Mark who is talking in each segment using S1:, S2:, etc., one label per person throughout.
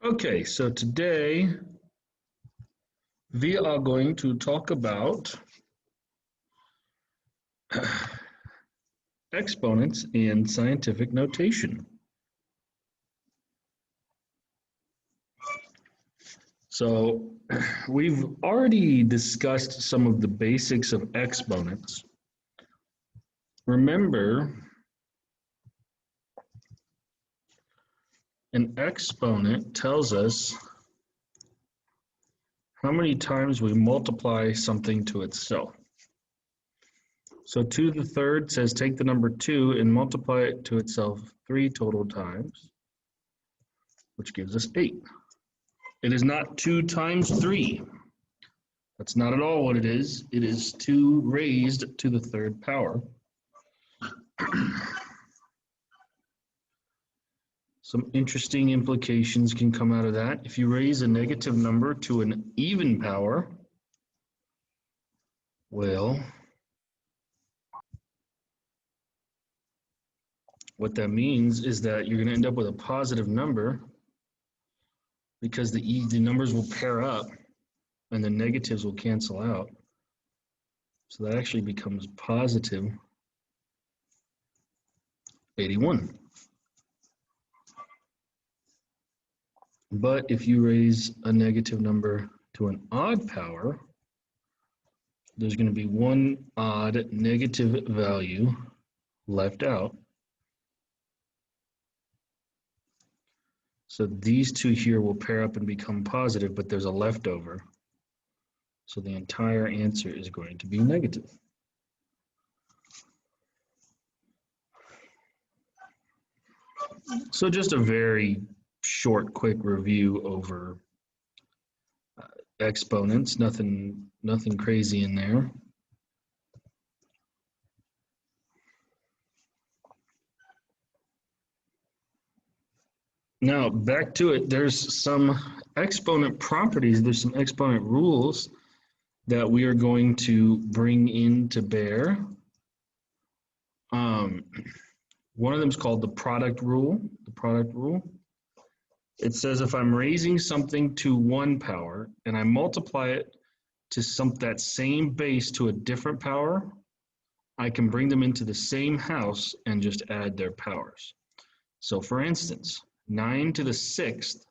S1: Okay, so today we are going to talk about exponents and scientific notation. So we've already discussed some of the basics of exponents. Remember, an exponent tells us how many times we multiply something to itself. So 2 to the third says take the number 2 and multiply it to itself 3 total times, which gives us 8. It is not 2 times 3. That's not at all what it is. It is 2 raised to the third power. Some interesting implications can come out of that. If you raise a negative number to an even power, well, what that means is that you're going to end up with a positive number because the numbers will pair up and the negatives will cancel out. So that actually becomes positive 81. But if you raise a negative number to an odd power, there's going to be one odd negative value left out. So these two here will pair up and become positive, but there's a leftover. So the entire answer is going to be negative. So just a very short, quick review over exponents, nothing crazy in there. Now back to it, there's some exponent properties, there's some exponent rules that we are going to bring into bear. One of them is called the product rule. The product rule. It says if I'm raising something to 1 power and I multiply it to that same base to a different power, I can bring them into the same house and just add their powers. So for instance, 9 to the 6th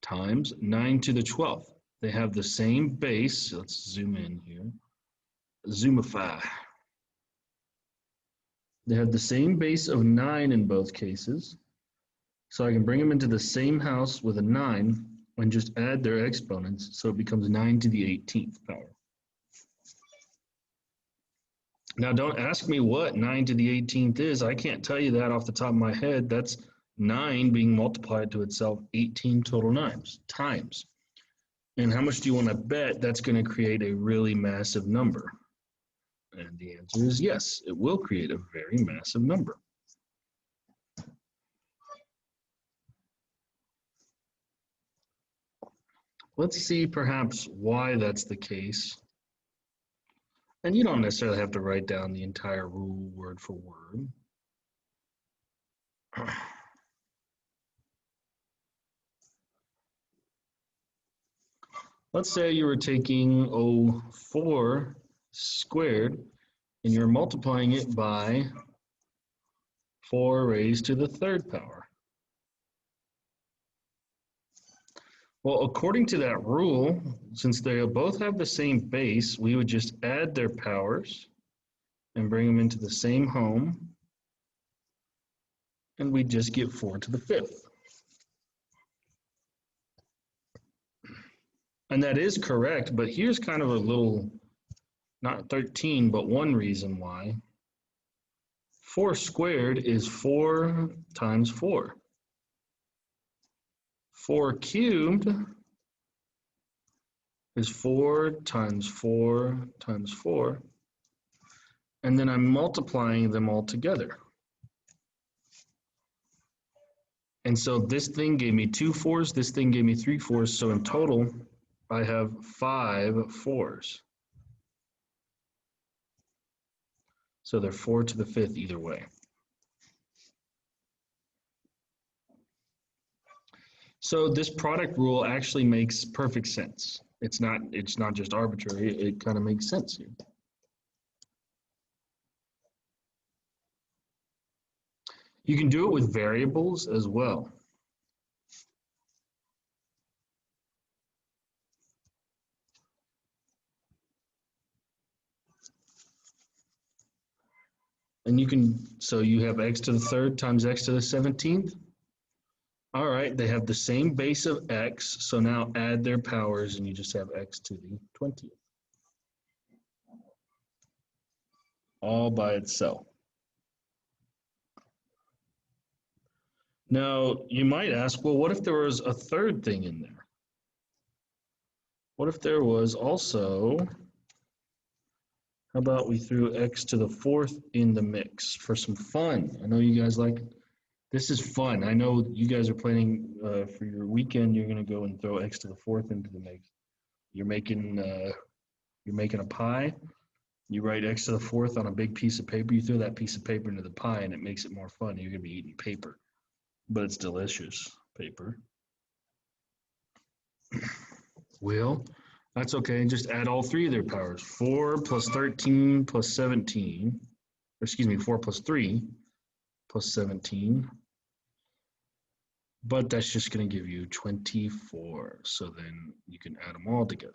S1: times 9 to the 12th. They have the same base. Let's zoom in here. Zoomify. They have the same base of 9 in both cases. So I can bring them into the same house with a 9 and just add their exponents, so it becomes 9 to the 18th power. Now don't ask me what 9 to the 18th is. I can't tell you that off the top of my head. That's 9 being multiplied to itself 18 total times. And how much do you want to bet that's going to create a really massive number? And the answer is yes, it will create a very massive number. Let's see perhaps why that's the case. And you don't necessarily have to write down the entire rule word for word. Let's say you were taking 4 squared and you're multiplying it by 4 raised to the third power. Well, according to that rule, since they both have the same base, we would just add their powers and bring them into the same home, and we just get 4 to the 5th. And that is correct, but here's kind of a little, not 13, but one reason why. 4 squared is 4 times 4. 4 cubed is 4 times 4 times 4. And then I'm multiplying them all together. And so this thing gave me 2 4s, this thing gave me 3 4s, so in total, I have 5 4s. So they're 4 to the 5th either way. So this product rule actually makes perfect sense. It's not just arbitrary, it kind of makes sense here. You can do it with variables as well. And you can, so you have x to the third times x to the 17th. All right, they have the same base of x, so now add their powers and you just have x to the 20th. All by itself. Now, you might ask, well, what if there was a third thing in there? What if there was also, how about we threw x to the fourth in the mix for some fun? I know you guys like, this is fun. I know you guys are planning for your weekend, you're gonna go and throw x to the fourth into the mix. You're making a pie, you write x to the fourth on a big piece of paper, you throw that piece of paper into the pie and it makes it more fun. You're gonna be eating paper, but it's delicious paper. Well, that's okay. Just add all three of their powers. 4 plus 13 plus 17. Or excuse me, 4 plus 3 plus 17. But that's just going to give you 24. So then you can add them all together.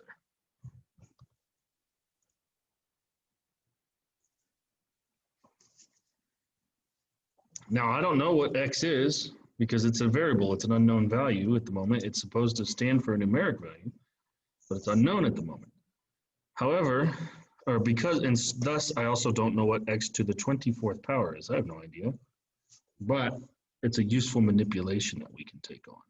S1: Now, I don't know what x is because it's a variable. It's an unknown value at the moment. It's supposed to stand for a numeric value, but it's unknown at the moment. However, or because, and thus I also don't know what x to the 24th power is. I have no idea. But it's a useful manipulation that we can take on.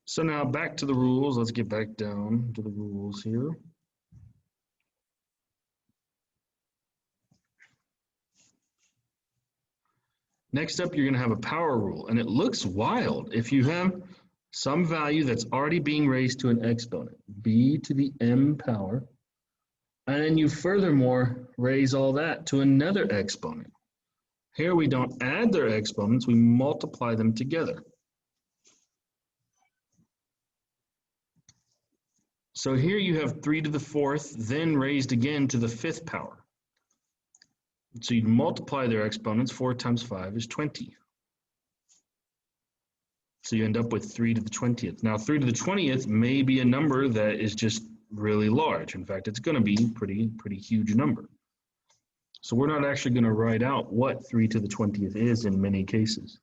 S1: So now back to the rules. Let's get back down to the rules here. Next up, you're going to have a power rule, and it looks wild. If you have some value that's already being raised to an exponent, b to the m power, and then you furthermore raise all that to another exponent. Here we don't add their exponents, we multiply them together. So here you have 3 to the 4th, then raised again to the 5th power. So you'd multiply their exponents. 4 times 5 is 20. So you end up with 3 to the 20th. Now 3 to the 20th may be a number that is just really large. In fact, it's going to be pretty huge number. So we're not actually going to write out what 3 to the 20th is in many cases.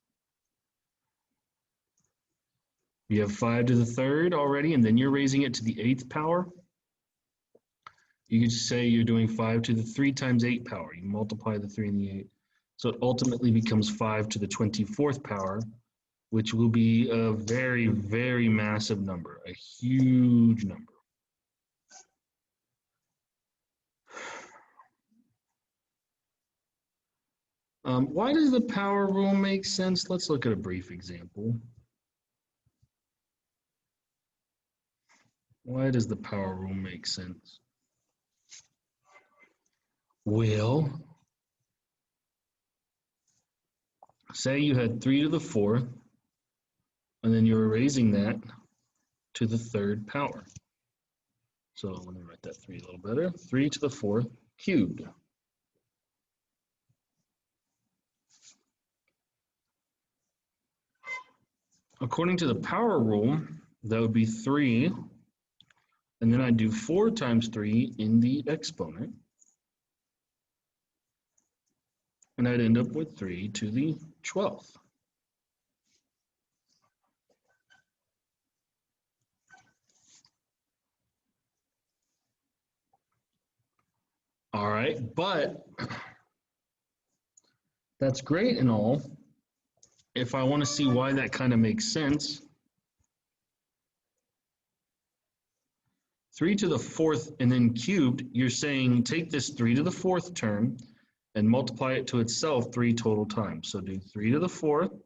S1: You have 5 to the 3rd already, and then you're raising it to the 8th power. You could say you're doing 5 to the 3 times 8 power. You multiply the 3 and the 8. So it ultimately becomes 5 to the 24th power, which will be a very, very massive number, a huge number. Why does the power rule make sense? Let's look at a brief example. Why does the power rule make sense? Well, say you had 3 to the 4th, and then you were raising that to the 3rd power. So let me write that 3 a little better. 3 to the 4th cubed. According to the power rule, that would be 3, and then I do 4 times 3 in the exponent, and I'd end up with 3 to the 12th. All right, but that's great and all. If I want to see why that kind of makes sense, 3 to the 4th and then cubed, you're saying take this 3 to the 4th term and multiply it to itself 3 total times. So do 3 to the 4th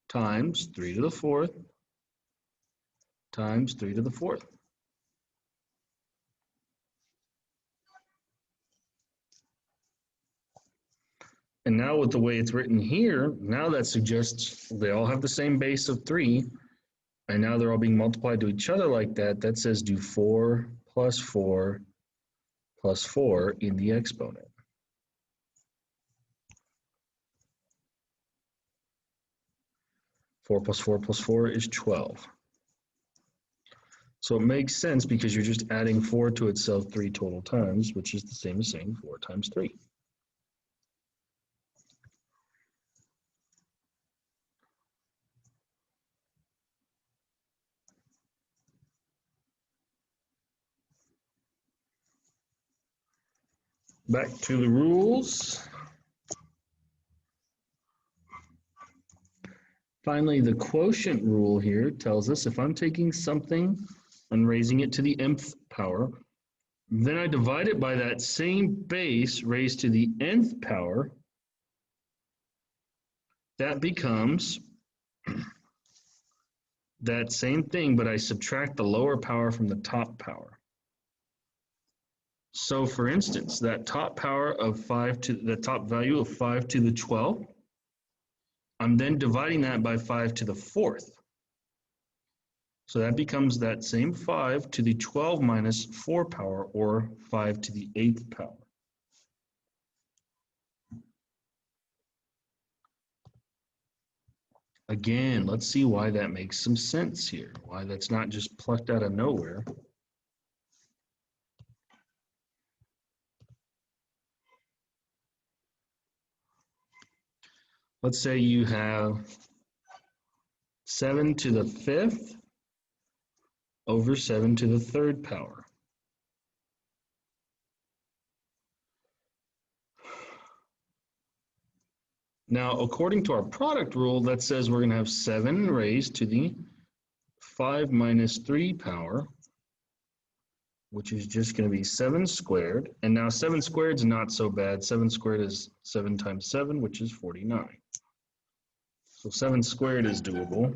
S1: times 3 to the 4th times 3 to the 4th. And now with the way it's written here, now that suggests they all have the same base of 3, and now they're all being multiplied to each other like that. That says do 4 plus 4 plus 4 in the exponent. Four plus 4 plus 4 is 12. So it makes sense because you're just adding 4 to itself 3 total times, which is the same as saying 4 times 3. Back to the rules. Finally, the quotient rule here tells us if I'm taking something and raising it to the nth power, then I divide it by that same base raised to the nth power, that becomes that same thing, but I subtract the lower power from the top power. So for instance, that top power of 5 to the top value of 5 to the 12, I'm then dividing that by 5 to the 4th. So that becomes that same 5 to the 12 minus 4 power, or 5 to the 8th power. Again, let's see why that makes some sense here, why that's not just plucked out of nowhere. Let's say you have 7 to the 5th over 7 to the 3rd power. Now, according to our product rule, that says we're going to have 7 raised to the 5 minus 3 power, which is just going to be 7 squared. And now 7 squared is not so bad. 7 squared is 7 times 7, which is 49. So 7 squared is doable.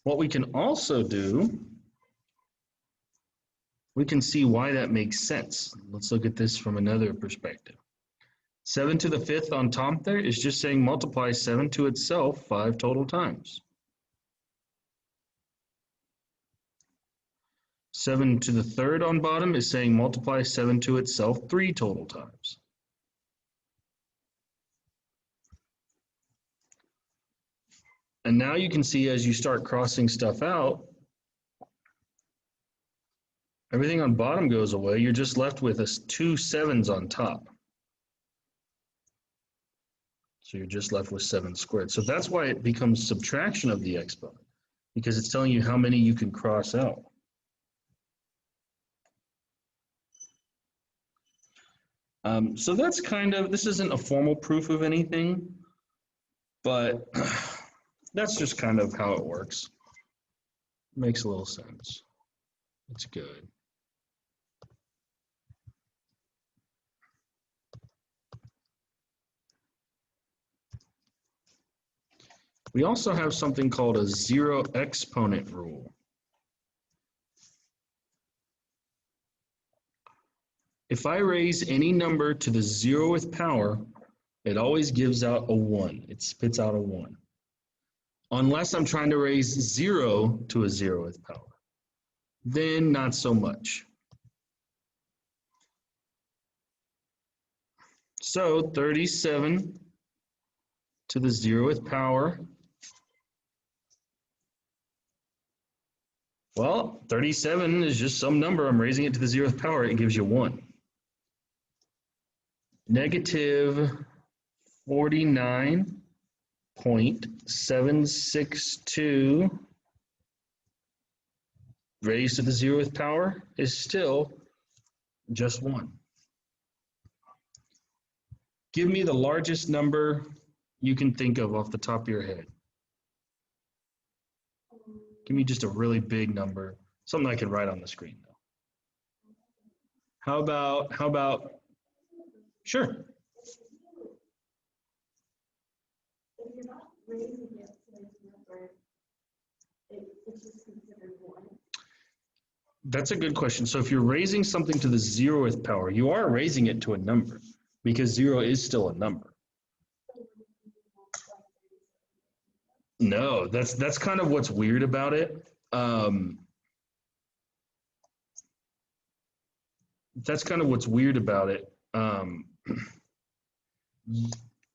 S1: What we can also do, we can see why that makes sense. Let's look at this from another perspective. 7 to the 5th on top there is just saying multiply 7 to itself 5 total times. 7 to the 3rd on bottom is saying multiply 7 to itself 3 total times. And now you can see as you start crossing stuff out, everything on bottom goes away. You're just left with 2 7s on top. So you're just left with 7 squared. So that's why it becomes subtraction of the exponent, because it's telling you how many you can cross out. So that's kind of, this isn't a formal proof of anything, but that's just kind of how it works. Makes a little sense. It's good. We also have something called a zero exponent rule. If I raise any number to the 0th power, it always gives out a 1. It spits out a 1. Unless I'm trying to raise 0 to a 0th power, then not so much. So 37 to the 0th power. Well, 37 is just some number. I'm raising it to the 0th power. It gives you 1. Negative 49.762 raised to the 0th power is still just 1. Give me the largest number you can think of off the top of your head. Give me just a really big number, something I can write on the screen though. How about, sure.
S2: you're not raising it to a number, it's just considered 1.
S1: That's a good question. So if you're raising something to the 0th power, you are raising it to a number because 0 is still a number. No, that's kind of what's weird about it. That's kind of what's weird about it.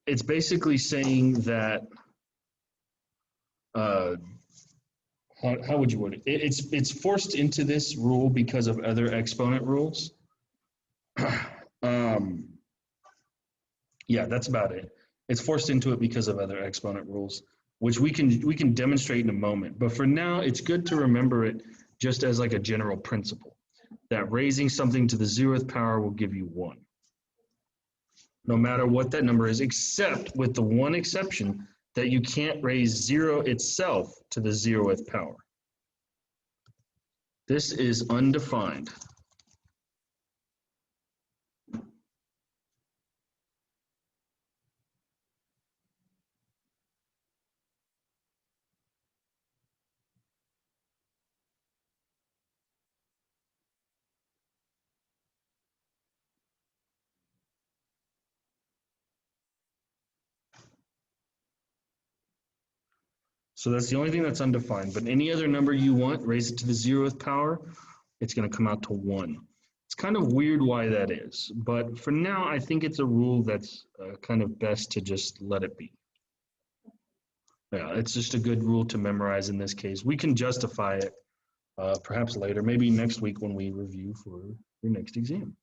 S1: It's basically saying that, how would you word it? It's forced into this rule because of other exponent rules. Yeah, that's about it. It's forced into it because of other exponent rules, which we can demonstrate in a moment. But for now, it's good to remember it just as like a general principle, that raising something to the 0th power will give you 1. No matter what that number is, except with the one exception that you can't raise 0 itself to the 0th power. This is undefined. So that's the only thing that's undefined. But any other number you want, raise it to the 0th power, it's going to come out to 1. It's kind of weird why that is. But for now, I think it's a rule that's kind of best to just let it be. Yeah, it's just a good rule to memorize in this case. We can justify it perhaps later, maybe next week when we review for your next exam.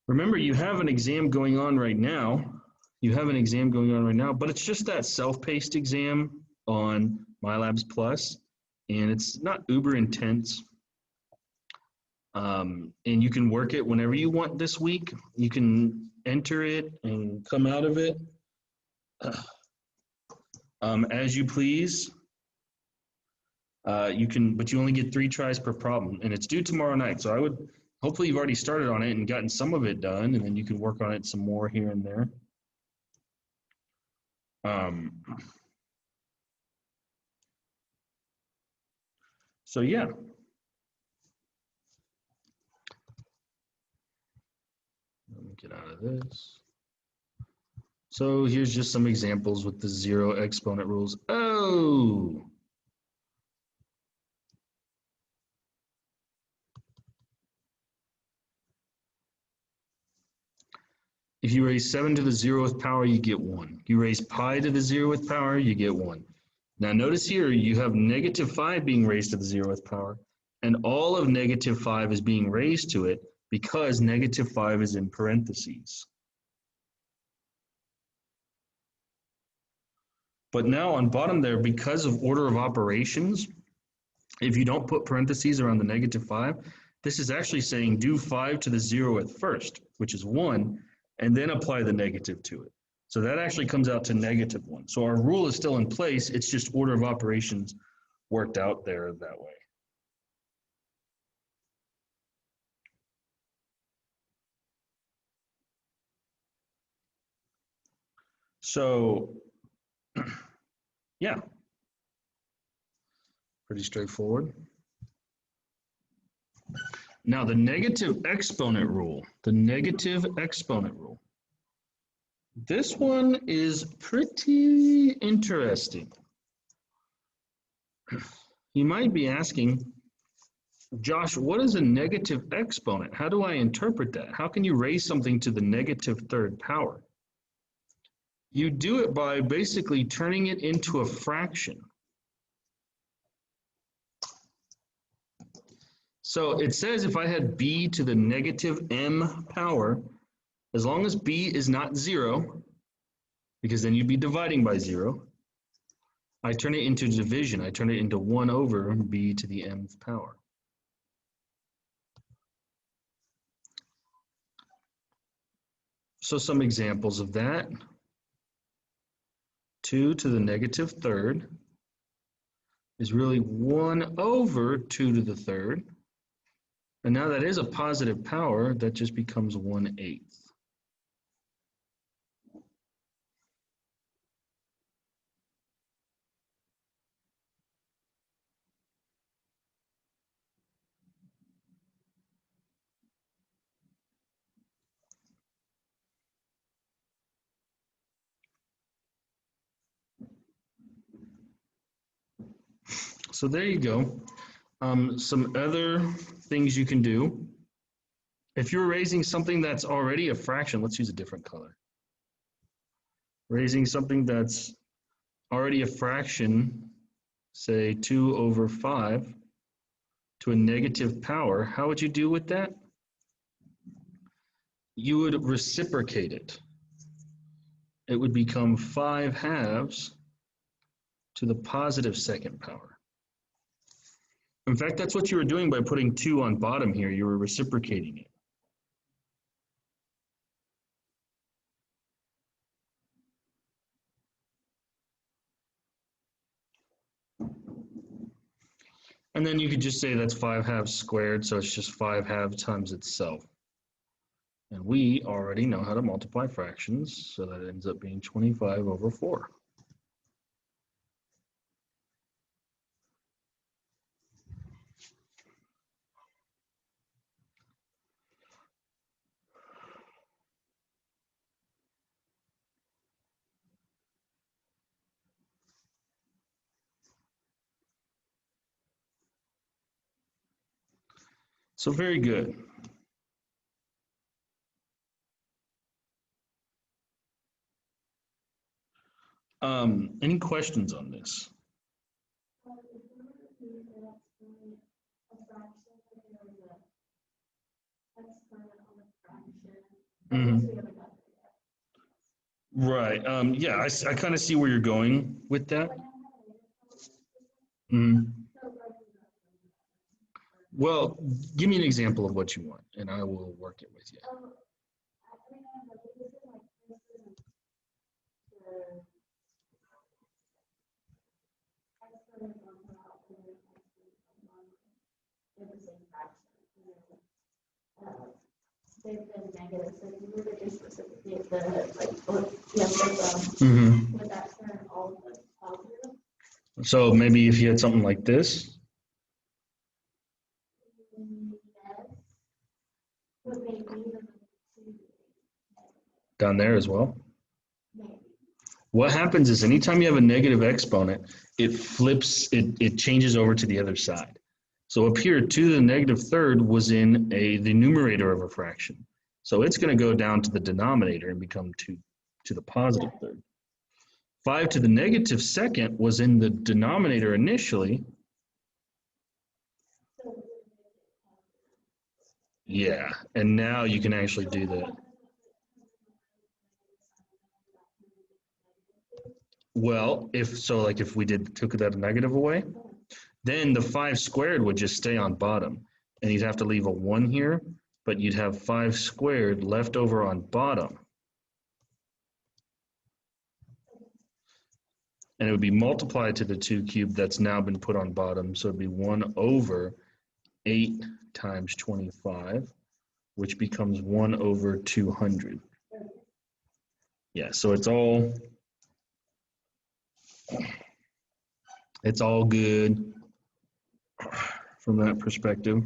S1: Remember, you have an exam going on right now. But it's just that self-paced exam on MyLabs Plus, and it's not uber intense. And you can work it whenever you want this week. You can enter it and come out of it as you please. You can, but you only get 3 tries per problem, and it's due tomorrow night. So I would, hopefully you've already started on it and gotten some of it done, and then you can work on it some more here and there. So yeah. Let me get out of this. So here's just some examples with the 0 exponent rules. Oh! If you raise 7 to the 0th power, you get 1. You raise pi to the 0th power, you get 1. Now notice here, you have negative 5 being raised to the 0th power, and all of negative 5 is being raised to it because negative 5 is in parentheses. But now on bottom there, because of order of operations, if you don't put parentheses around the negative 5, this is actually saying do 5 to the 0th first, which is 1, and then apply the negative to it. So that actually comes out to negative 1. So our rule is still in place, it's just order of operations worked out there that way. So, yeah, pretty straightforward. Now the negative exponent rule, this one is pretty interesting. You might be asking, Josh, what is a negative exponent? How do I interpret that? How can you raise something to the negative 3rd power? You do it by basically turning it into a fraction. So it says if I had b to the negative m power, as long as b is not 0, because then you'd be dividing by 0, I turn it into division. I turn it into 1 over b to the mth power. So some examples of that. 2 to the negative 3rd is really 1 over 2 to the 3rd. And now that is a positive power, that just becomes 1/8. So there you go. Some other things you can do. If you're raising something that's already a fraction, let's use a different color. Raising something that's already a fraction, say 2 over 5, to a negative power, how would you do with that? You would reciprocate it. It would become 5 halves to the positive second power. In fact, that's what you were doing by putting 2 on bottom here. You were reciprocating it. And then you could just say that's 5 halves squared, so it's just 5 halves times itself. And we already know how to multiply fractions, so that ends up being 25 over 4. So very good. Any questions on this? Right. Yeah, I kind of see where you're going with that. Well, give me an example of what you want, and I will work it with you.
S2: They've been negative, so if you were to just reciprocate the, would that turn all of them positive?
S1: So maybe if you had something like this.
S2: Yes. But maybe the two.
S1: Down there as well.
S2: Maybe.
S1: What happens is anytime you have a negative exponent, it flips, it changes over to the other side. So up here, 2 to the negative third was in the numerator of a fraction. So it's going to go down to the denominator and become 2 to the positive third. 5 to the negative second was in the denominator initially. Yeah, and now you can actually do that. Well, if we took that negative away, then the 5 squared would just stay on bottom. And you'd have to leave a 1 here, but you'd have 5 squared left over on bottom. And it would be multiplied to the 2 cubed that's now been put on bottom. So it'd be 1 over 8 times 25, which becomes 1 over 200. Yeah, so it's all good from that perspective.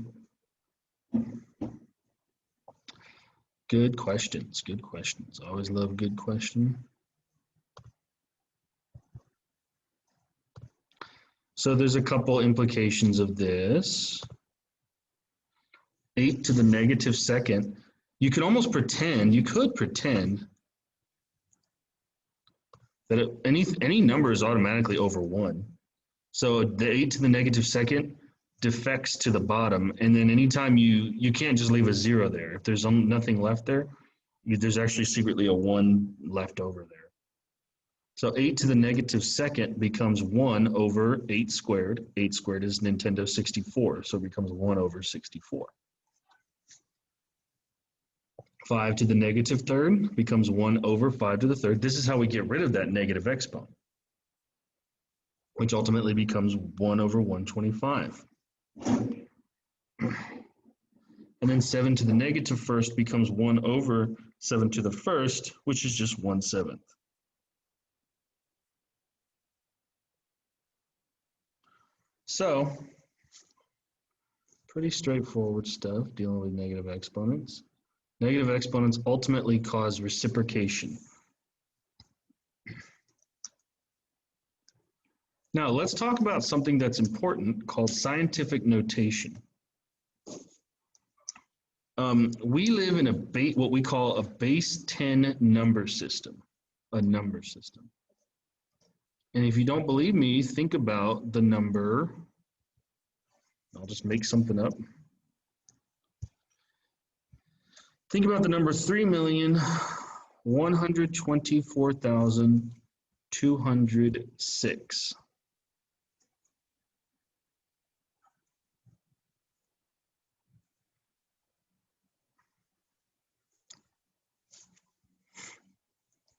S1: Good questions, good questions. Always love a good question. So there's a couple implications of this. 8 to the negative second. You could pretend that any number is automatically over 1. So the 8 to the negative second defects to the bottom, and then anytime you can't just leave a 0 there. If there's nothing left there, there's actually secretly a 1 left over there. So 8 to the negative second becomes 1 over 8 squared. 8 squared is Nintendo 64, so it becomes 1 over 64. 5 to the negative third becomes 1 over 5 to the third. This is how we get rid of that negative exponent, which ultimately becomes 1 over 125. And then 7 to the negative first becomes 1 over 7 to the first, which is just 1/7. So, pretty straightforward stuff dealing with negative exponents. Negative exponents ultimately cause reciprocation. Now let's talk about something that's important called scientific notation. We live in what we call a base 10 number system, a number system. And if you don't believe me, think about the number, I'll just make something up. Think about the number 3,124,206.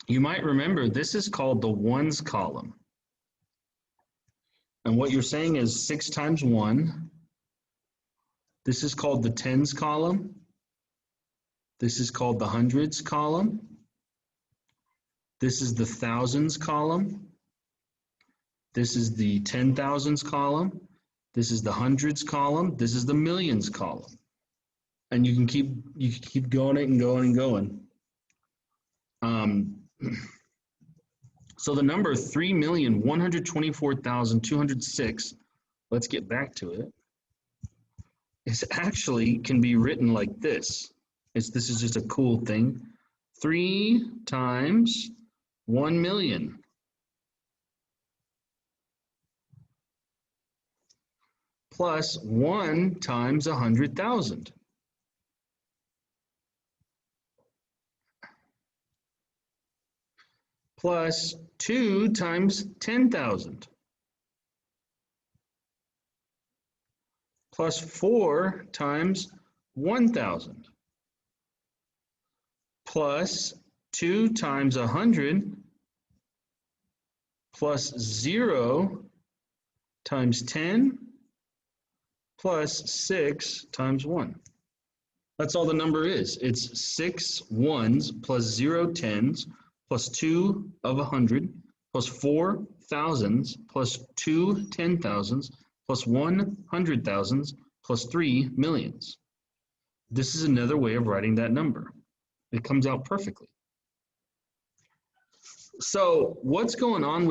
S1: You might remember this is called the ones column. And what you're saying is 6 times 1. This is called the tens column. This is called the hundreds column. This is the thousands column. This is the 10,000s column. This is the hundreds column. This is the millions column. And you can keep going it and going and going. So the number 3,124,206, let's get back to it, is actually can be written like this. This is just a cool thing. 3 times 1 million. Plus 1 times 100,000. Plus 2 times 10,000. Plus 4 times 1,000. Plus 2 times 100. Plus 0 times 10. Plus 6 times 1. That's all the number is. It's 6 ones plus 0 tens plus 2 of 100 plus 4 thousands plus 2 10,000s plus 100,000s plus 3 millions. This is another way of writing that number. It comes out perfectly. So what's going on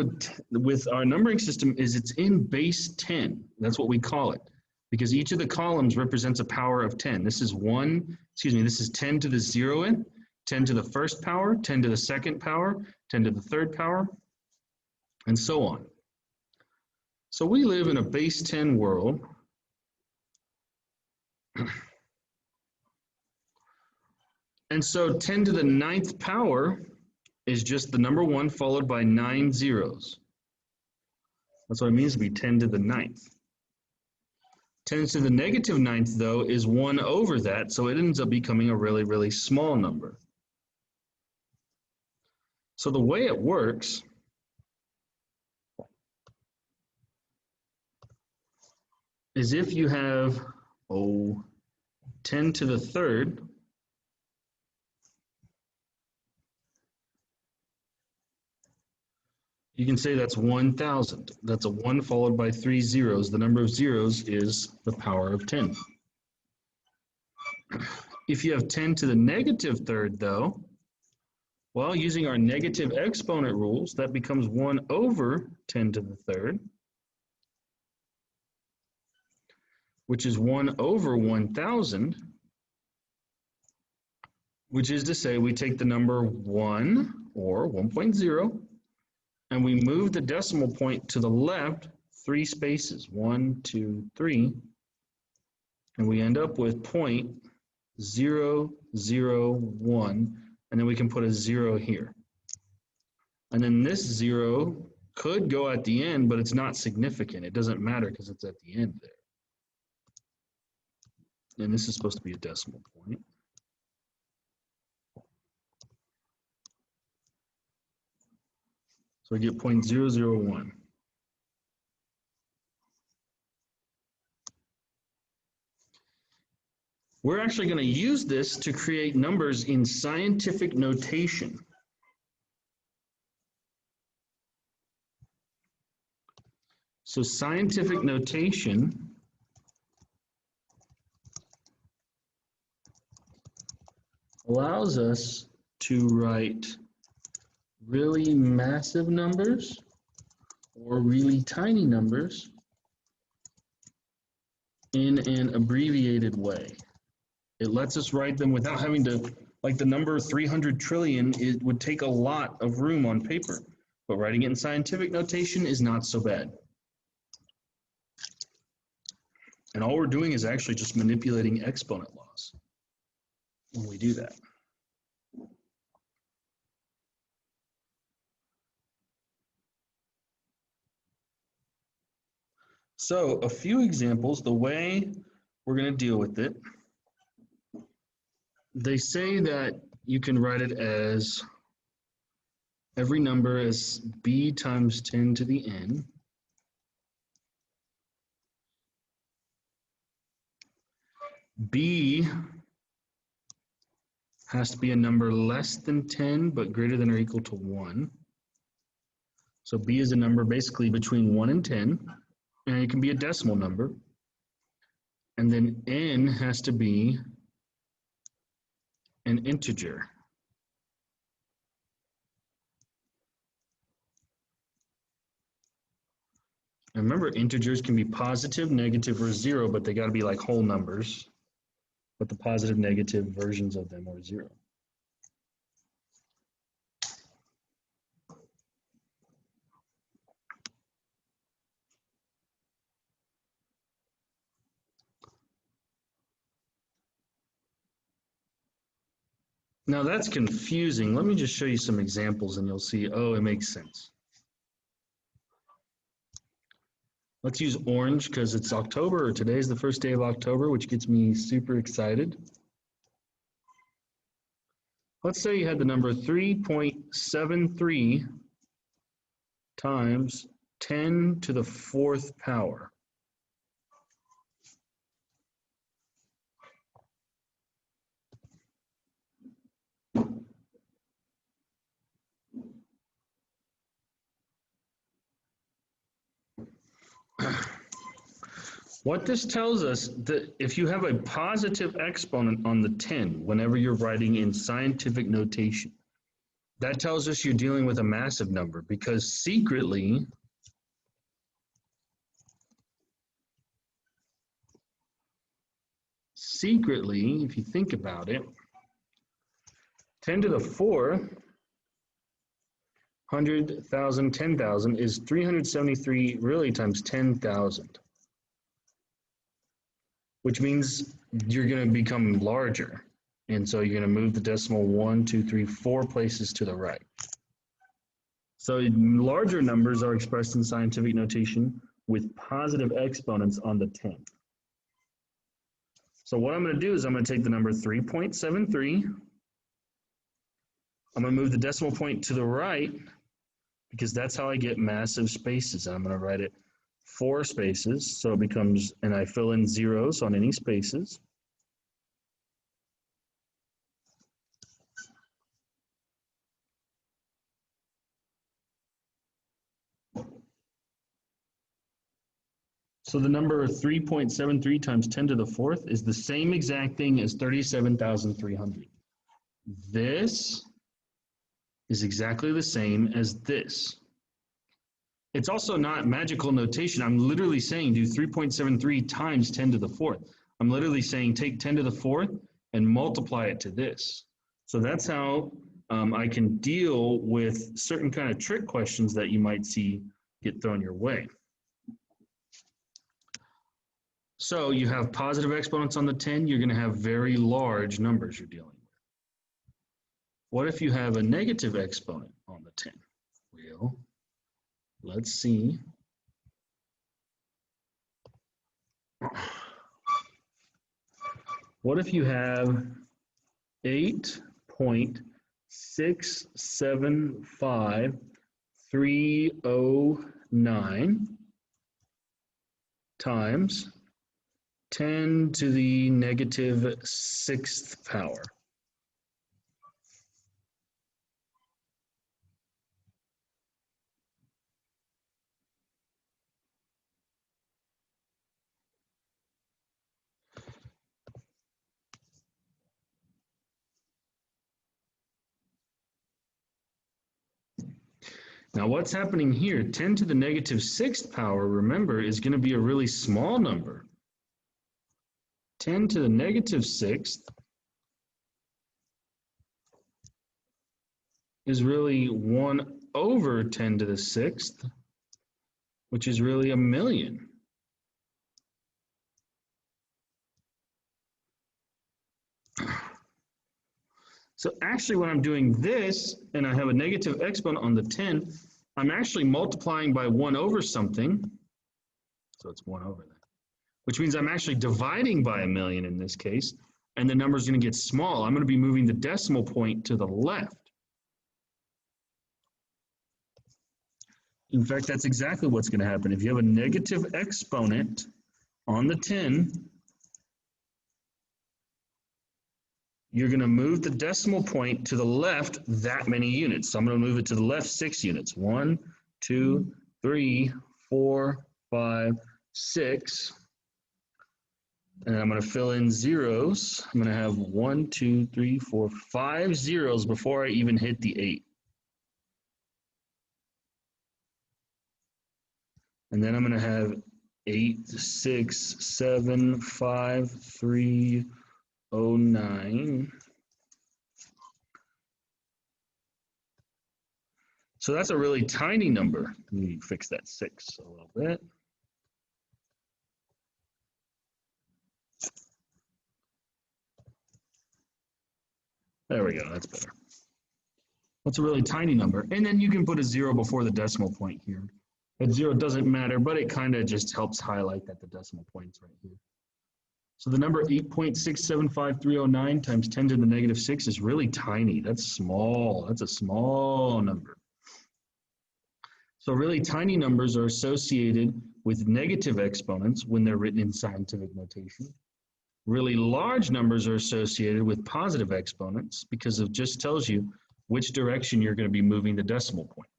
S1: with our numbering system is it's in base 10. That's what we call it, because each of the columns represents a power of 10. This is 10 to the 0th, 10 to the first power, 10 to the second power, 10 to the third power, and so on. So we live in a base 10 world. And so 10 to the 9th power is just the number 1 followed by 9 zeros. That's what it means to be 10 to the 9th. 10 to the negative 9th, though, is 1 over that, so it ends up becoming a really, really small number. So the way it works is if you have 10 to the 3rd, you can say that's 1,000. That's a 1 followed by 3 zeros. The number of zeros is the power of 10. If you have 10 to the negative 3rd, though, well, using our negative exponent rules, that becomes 1 over 10 to the 3rd, which is 1 over 1,000, which is to say we take the number 1, or 1.0, and we move the decimal point to the left 3 spaces, 1, 2, 3, and we end up with 0.001, and then we can put a 0 here. And then this 0 could go at the end, but it's not significant. It doesn't matter because it's at the end there. And this is supposed to be a decimal point. So I get 0.001. We're actually going to use this to create numbers in scientific notation. So scientific notation allows us to write really massive numbers or really tiny numbers in an abbreviated way. It lets us write them without having to, like the number 300 trillion, it would take a lot of room on paper, but writing it in scientific notation is not so bad. And all we're doing is actually just manipulating exponent laws when we do that. So a few examples, the way we're going to deal with it. They say that you can write it as every number as b times 10 to the n. B has to be a number less than 10 but greater than or equal to 1. So b is a number basically between 1 and 10, and it can be a decimal number. And then n has to be an integer. And remember, integers can be positive, negative, or 0, but they got to be like whole numbers. But the positive, negative versions of them are 0. Now that's confusing. Let me just show you some examples and you'll see, oh, it makes sense. Let's use orange because it's October, or today's the first day of October, which gets me super excited. Let's say you had the number 3.73 times 10 to the 4th power. What this tells us, that if you have a positive exponent on the 10, whenever you're writing in scientific notation, that tells us you're dealing with a massive number, because secretly, if you think about it, 10 to the 4th, 100,000, 10,000 is 373 really times 10,000. Which means you're going to become larger. And so you're going to move the decimal 1, 2, 3, 4 places to the right. So larger numbers are expressed in scientific notation with positive exponents on the 10. So what I'm going to do is I'm going to take the number 3.73. I'm going to move the decimal point to the right because that's how I get massive spaces. I'm going to write it 4 spaces, so it becomes, and I fill in zeros on any spaces. So the number 3.73 times 10 to the 4th is the same exact thing as 37,300. This is exactly the same as this. It's also not magical notation. I'm literally saying do 3.73 times 10 to the 4th. I'm literally saying take 10 to the 4th and multiply it to this. So that's how I can deal with certain kind of trick questions that you might see get thrown your way. So you have positive exponents on the 10, you're going to have very large numbers you're dealing with. What if you have a negative exponent on the 10? Well, let's see. What if you have 8.675309 times 10 to the negative 6th power? Now what's happening here? 10 to the negative sixth power, remember, is going to be a really small number. 10 to the negative sixth is really 1 over 10 to the sixth, which is really 1,000,000. So actually when I'm doing this and I have a negative exponent on the 10, I'm actually multiplying by 1 over something. So it's 1 over that, which means I'm actually dividing by 1,000,000 in this case, and the number's going to get small. I'm going to be moving the decimal point to the left. In fact, that's exactly what's going to happen. If you have a negative exponent on the 10, you're going to move the decimal point to the left that many units. So I'm going to move it to the left 6 units. 1, 2, 3, 4, 5, 6. And I'm going to fill in zeros. I'm going to have 1, 2, 3, 4, 5 zeros before I even hit the 8. And then I'm going to have 8, 6, 7, 5, 3, 0, 9. So that's a really tiny number. Let me fix that 6 a little bit. There we go, that's better. That's a really tiny number. And then you can put a 0 before the decimal point here. That 0 doesn't matter, but it kind of just helps highlight that the decimal point's right here. So the number 8.675309 times 10 to the negative 6 is really tiny. That's small. That's a small number. So really tiny numbers are associated with negative exponents when they're written in scientific notation. Really large numbers are associated with positive exponents because it just tells you which direction you're going to be moving the decimal point.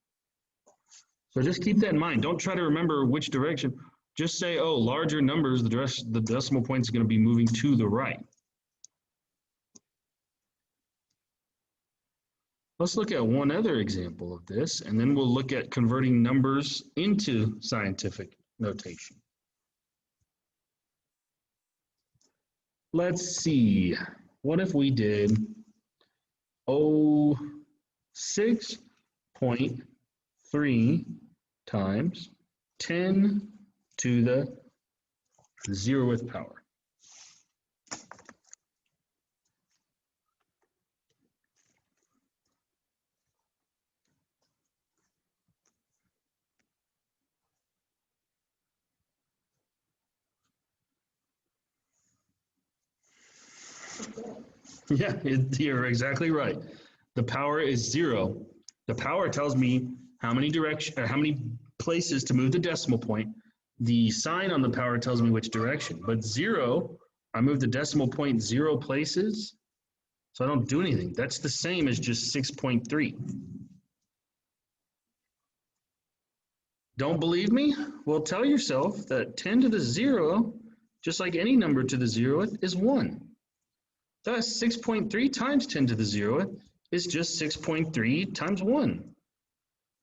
S1: So just keep that in mind. Don't try to remember which direction. Just say, oh, larger numbers, the decimal point is going to be moving to the right. Let's look at one other example of this, and then we'll look at converting numbers into scientific notation. Let's see. What if we did 6.3 times 10 to the 0th power? Yeah, you're exactly right. The power is 0. The power tells me how many places to move the decimal point. The sign on the power tells me which direction. But 0, I move the decimal point 0 places, so I don't do anything. That's the same as just 6.3. Don't believe me? Well, tell yourself that 10 to the 0, just like any number to the 0th, is 1. Thus, 6.3 times 10 to the 0th is just 6.3 times 1,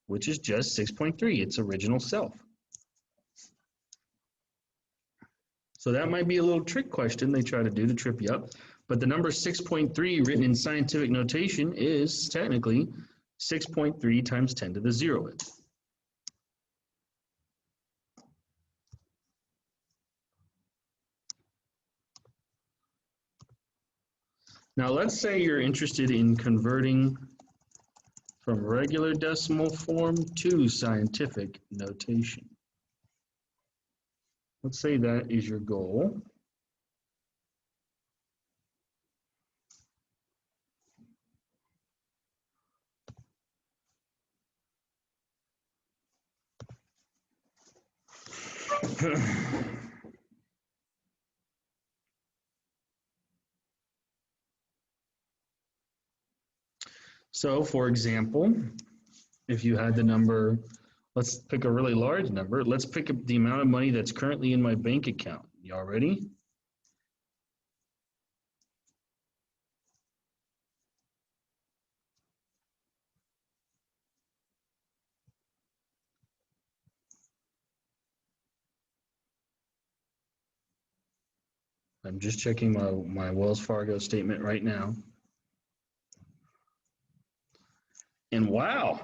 S1: which is just 6.3, its original self. So that might be a little trick question they try to do to trip you up, but the number 6.3 written in scientific notation is technically 6.3 times 10 to the 0th. Now let's say you're interested in converting from regular decimal form to scientific notation. Let's say that is your goal. So for example, if you had the number, let's pick a really large number. Let's pick up the amount of money that's currently in my bank account. Y'all ready? I'm just checking my Wells Fargo statement right now. And wow,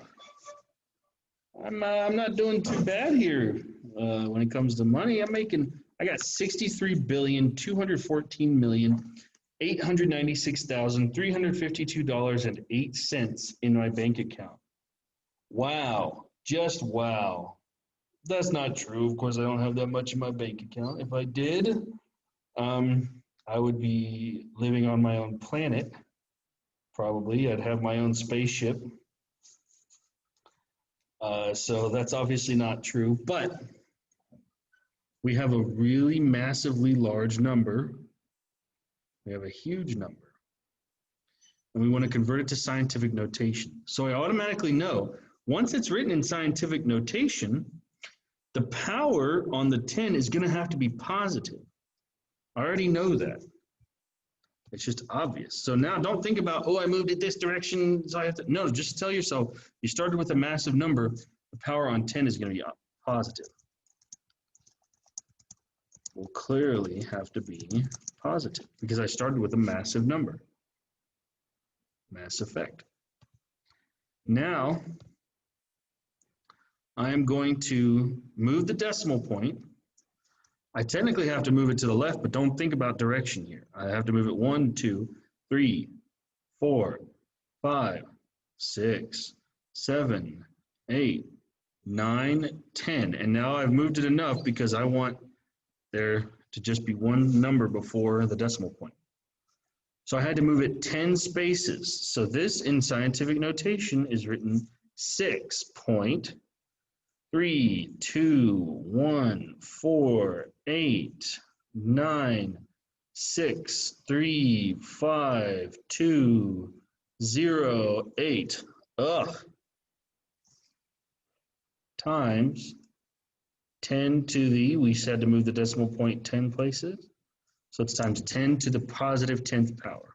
S1: I'm not doing too bad here when it comes to money. I got $63,214,896,352.08 in my bank account. Wow, just wow. That's not true. Of course, I don't have that much in my bank account. If I did, I would be living on my own planet. Probably, I'd have my own spaceship. So that's obviously not true, but we have a really massively large number. We have a huge number, and we want to convert it to scientific notation. So I automatically know once it's written in scientific notation, the power on the 10 is going to have to be positive. I already know that. It's just obvious. So now don't think about, oh, I moved it this direction, so I have to. No, just tell yourself, you started with a massive number, the power on 10 is going to be positive. Will clearly have to be positive because I started with a massive number. Mass effect. Now, I am going to move the decimal point. I technically have to move it to the left, but don't think about direction here. I have to move it 1, 2, 3, 4, 5, 6, 7, 8, 9, 10. And now I've moved it enough because I want there to just be one number before the decimal point. So I had to move it 10 spaces. So this in scientific notation is written 6.3214896352008. Times 10 to the, we said to move the decimal point 10 places. So it's times 10 to the positive 10th power.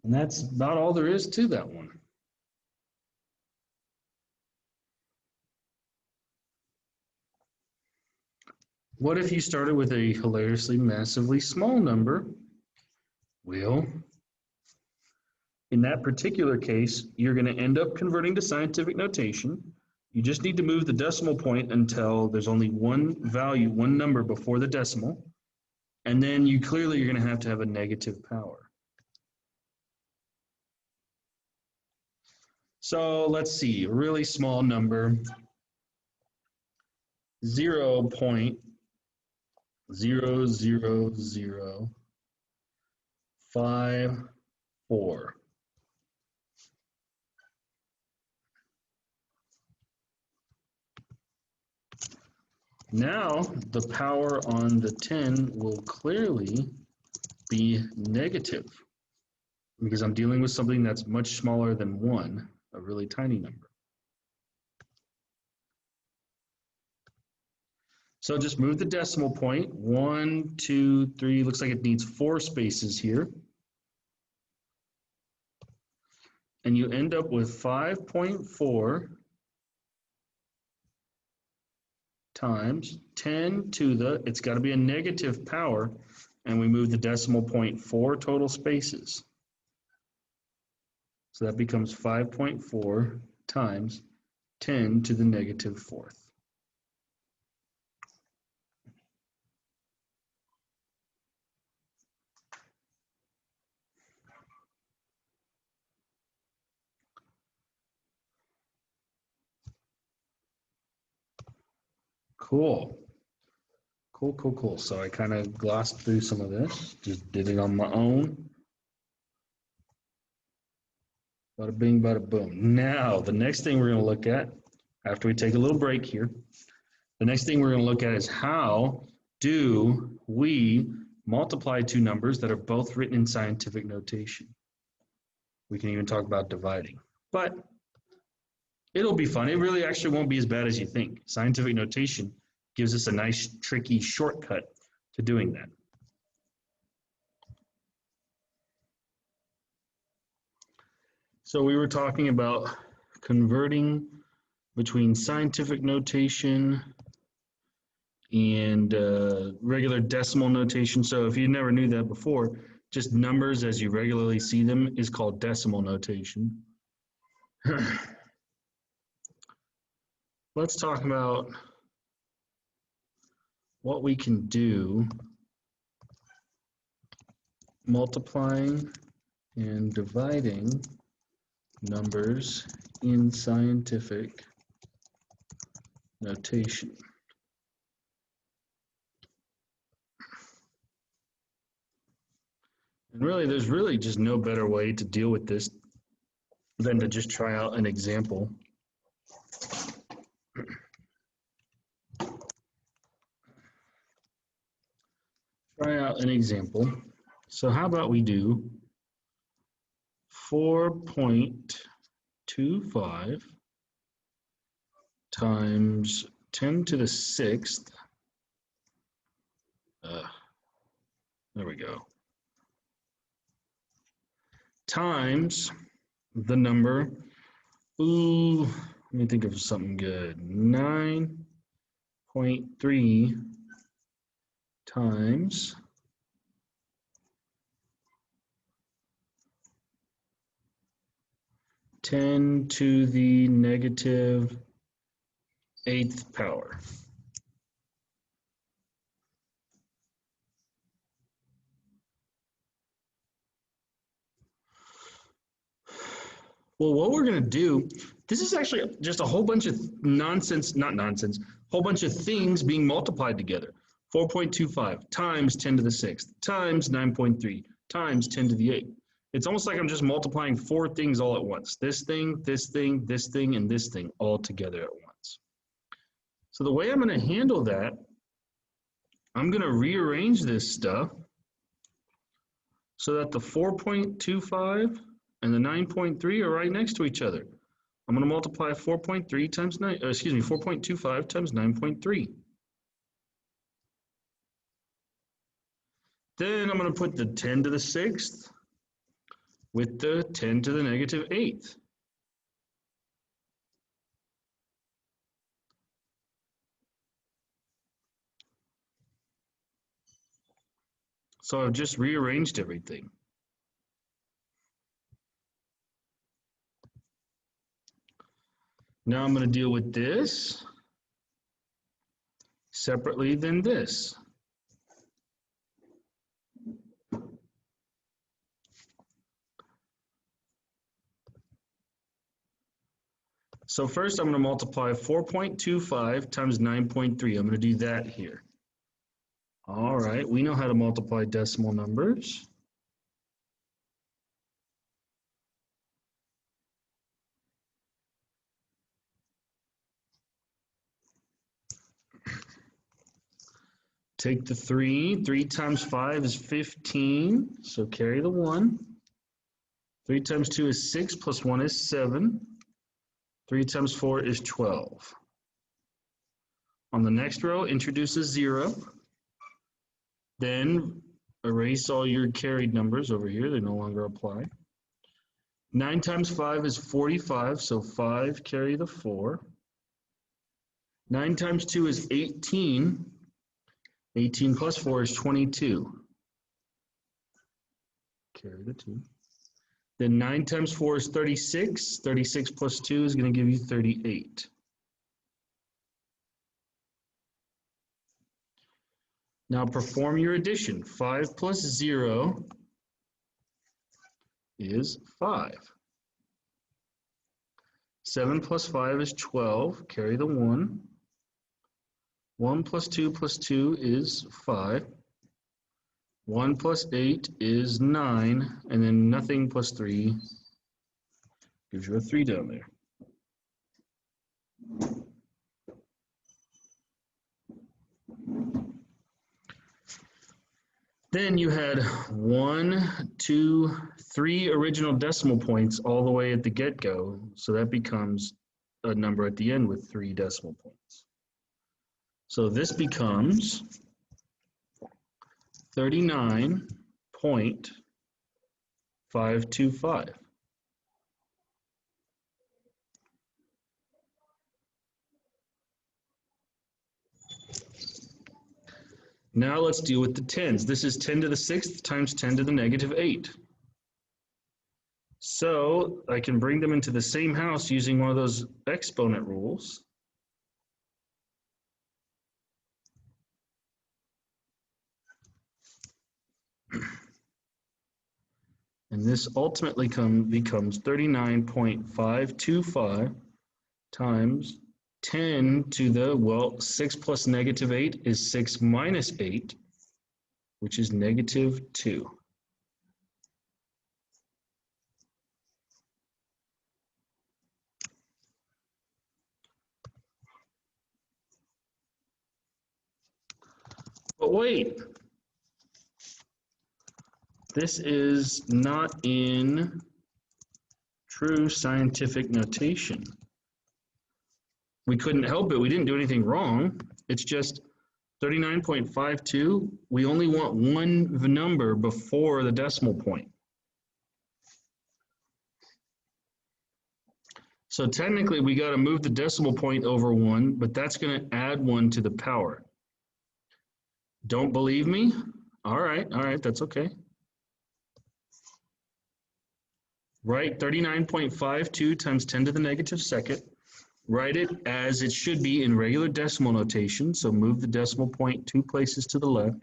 S1: And that's about all there is to that one. What if you started with a hilariously massively small number? Well, in that particular case, you're going to end up converting to scientific notation. You just need to move the decimal point until there's only one value, one number before the decimal. And then you're going to have a negative power. So let's see, a really small number, 0.00054. Now the power on the 10 will clearly be negative because I'm dealing with something that's much smaller than 1, a really tiny number. So just move the decimal point, 1, 2, 3, looks like it needs 4 spaces here. And you end up with 5.4 times 10 to the, it's got to be a negative power, and we move the decimal point 4 total spaces. So that becomes 5.4 times 10 to the negative 4th. Cool. Cool. So I kind of glossed through some of this, just did it on my own. Bada bing, bada boom. Now, the next thing we're going to look at, after we take a little break here, the next thing we're going to look at is how do we multiply two numbers that are both written in scientific notation. We can even talk about dividing, but it'll be fun. It really actually won't be as bad as you think. Scientific notation gives us a nice, tricky shortcut to doing that. So we were talking about converting between scientific notation and regular decimal notation. So if you never knew that before, just numbers as you regularly see them is called decimal notation. Let's talk about what we can do multiplying and dividing numbers in scientific notation. And really, there's really just no better way to deal with this than to just try out an example. Try out an example. So how about we do 4.25 times 10 to the 6th. There we go. Times the number, let me think of something good. 9.3 times 10 to the negative 8th power. Well, what we're going to do, this is actually just a whole bunch of nonsense, not nonsense, whole bunch of things being multiplied together. 4.25 times 10 to the 6th times 9.3 times 10 to the 8th. It's almost like I'm just multiplying 4 things all at once. This thing, this thing, this thing, and this thing all together at once. So the way I'm going to handle that, I'm going to rearrange this stuff so that the 4.25 and the 9.3 are right next to each other. I'm going to multiply 4.3 times 4.25 times 9.3. Then I'm going to put the 10 to the 6th with the 10 to the negative 8th. So I've just rearranged everything. Now I'm going to deal with this separately than this. So first I'm going to multiply 4.25 times 9.3. I'm going to do that here. All right, we know how to multiply decimal numbers. Take the 3. 3 times 5 is 15, so carry the 1. 3 times 2 is 6, plus 1 is 7. 3 times 4 is 12. On the next row, introduce a 0. Then erase all your carried numbers over here. They no longer apply. 9 times 5 is 45, so 5 carry the 4. 9 times 2 is 18. 18 plus 4 is 22. Carry the 2. Then 9 times 4 is 36. 36 plus 2 is going to give you 38. Now perform your addition. 5 plus 0 is 5. 7 plus 5 is 12. Carry the 1. 1 plus 2 is 5. 1 plus 8 is 9, and then nothing plus 3 gives you a 3 down there. Then you had 1, 2, 3 original decimal points all the way at the get-go, so that becomes a number at the end with 3 decimal points. So this becomes 39.525. Now let's deal with the tens. This is 10 to the 6th times 10 to the negative 8. So I can bring them into the same house using one of those exponent rules. And this ultimately becomes 39.525 times 10 to the, well, 6 plus negative 8 is 6 minus 8, which is negative 2. But wait, this is not in true scientific notation. We couldn't help it. We didn't do anything wrong. It's just 39.52. We only want one number before the decimal point. So technically, we got to move the decimal point over 1, but that's going to add 1 to the power. Don't believe me? All right, that's okay. Write 39.52 times 10 to the negative 2nd. Write it as it should be in regular decimal notation. So move the decimal point 2 places to the left.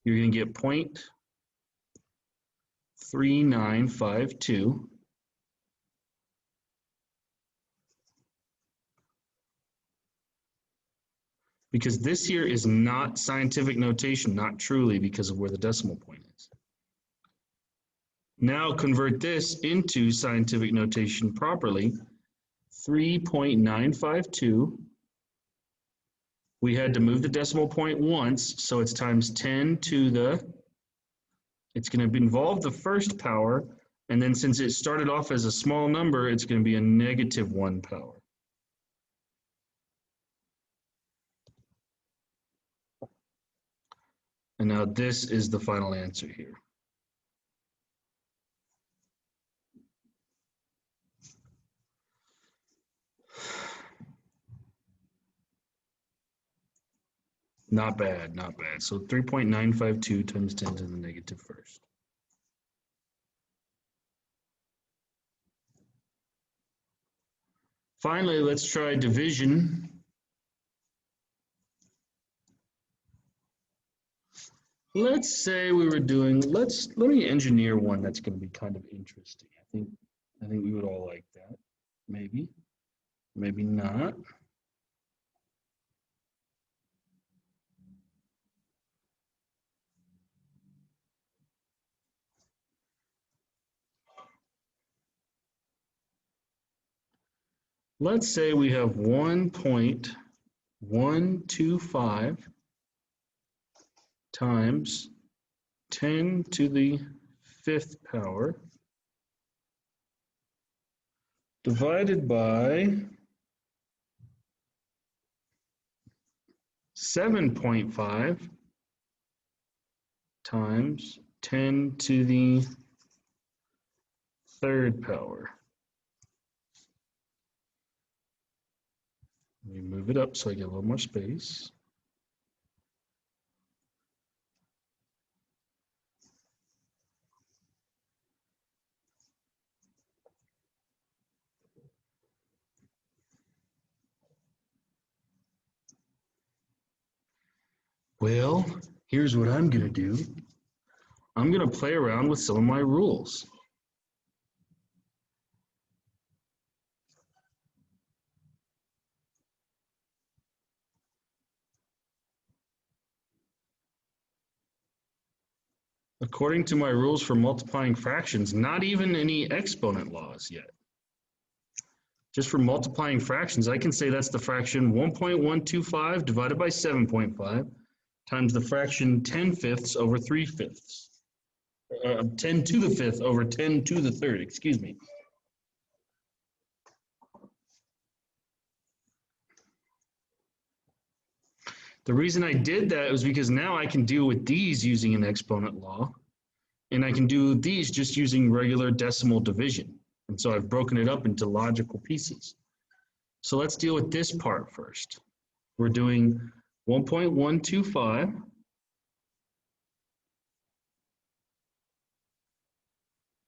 S1: You're going to get 0.3952. Because this here is not scientific notation, not truly, because of where the decimal point is. Now convert this into scientific notation properly. 3.952. We had to move the decimal point once, so it's times 10 to the, it's going to involve the first power, and then since it started off as a small number, it's going to be a negative 1 power. And now this is the final answer here. Not bad, not bad. So 3.952 times 10 to the negative first. Finally, let's try division. Let's say we were doing, let me engineer one that's going to be kind of interesting. I think we would all like that. Maybe, maybe not. Let's say we have 1.125 times 10 to the 5th power divided by 7.5 times 10 to the 3rd power. Let me move it up so I get a little more space. Well, here's what I'm going to do. I'm going to play around with some of my rules. According to my rules for multiplying fractions, not even any exponent laws yet. Just for multiplying fractions, I can say that's the fraction 1.125 divided by 7.5 times the fraction 10/5 over 3/5. 10 to the 5th over 10 to the 3rd, excuse me. The reason I did that was because now I can deal with these using an exponent law, and I can do these just using regular decimal division. And so I've broken it up into logical pieces. So let's deal with this part first. We're doing 1.125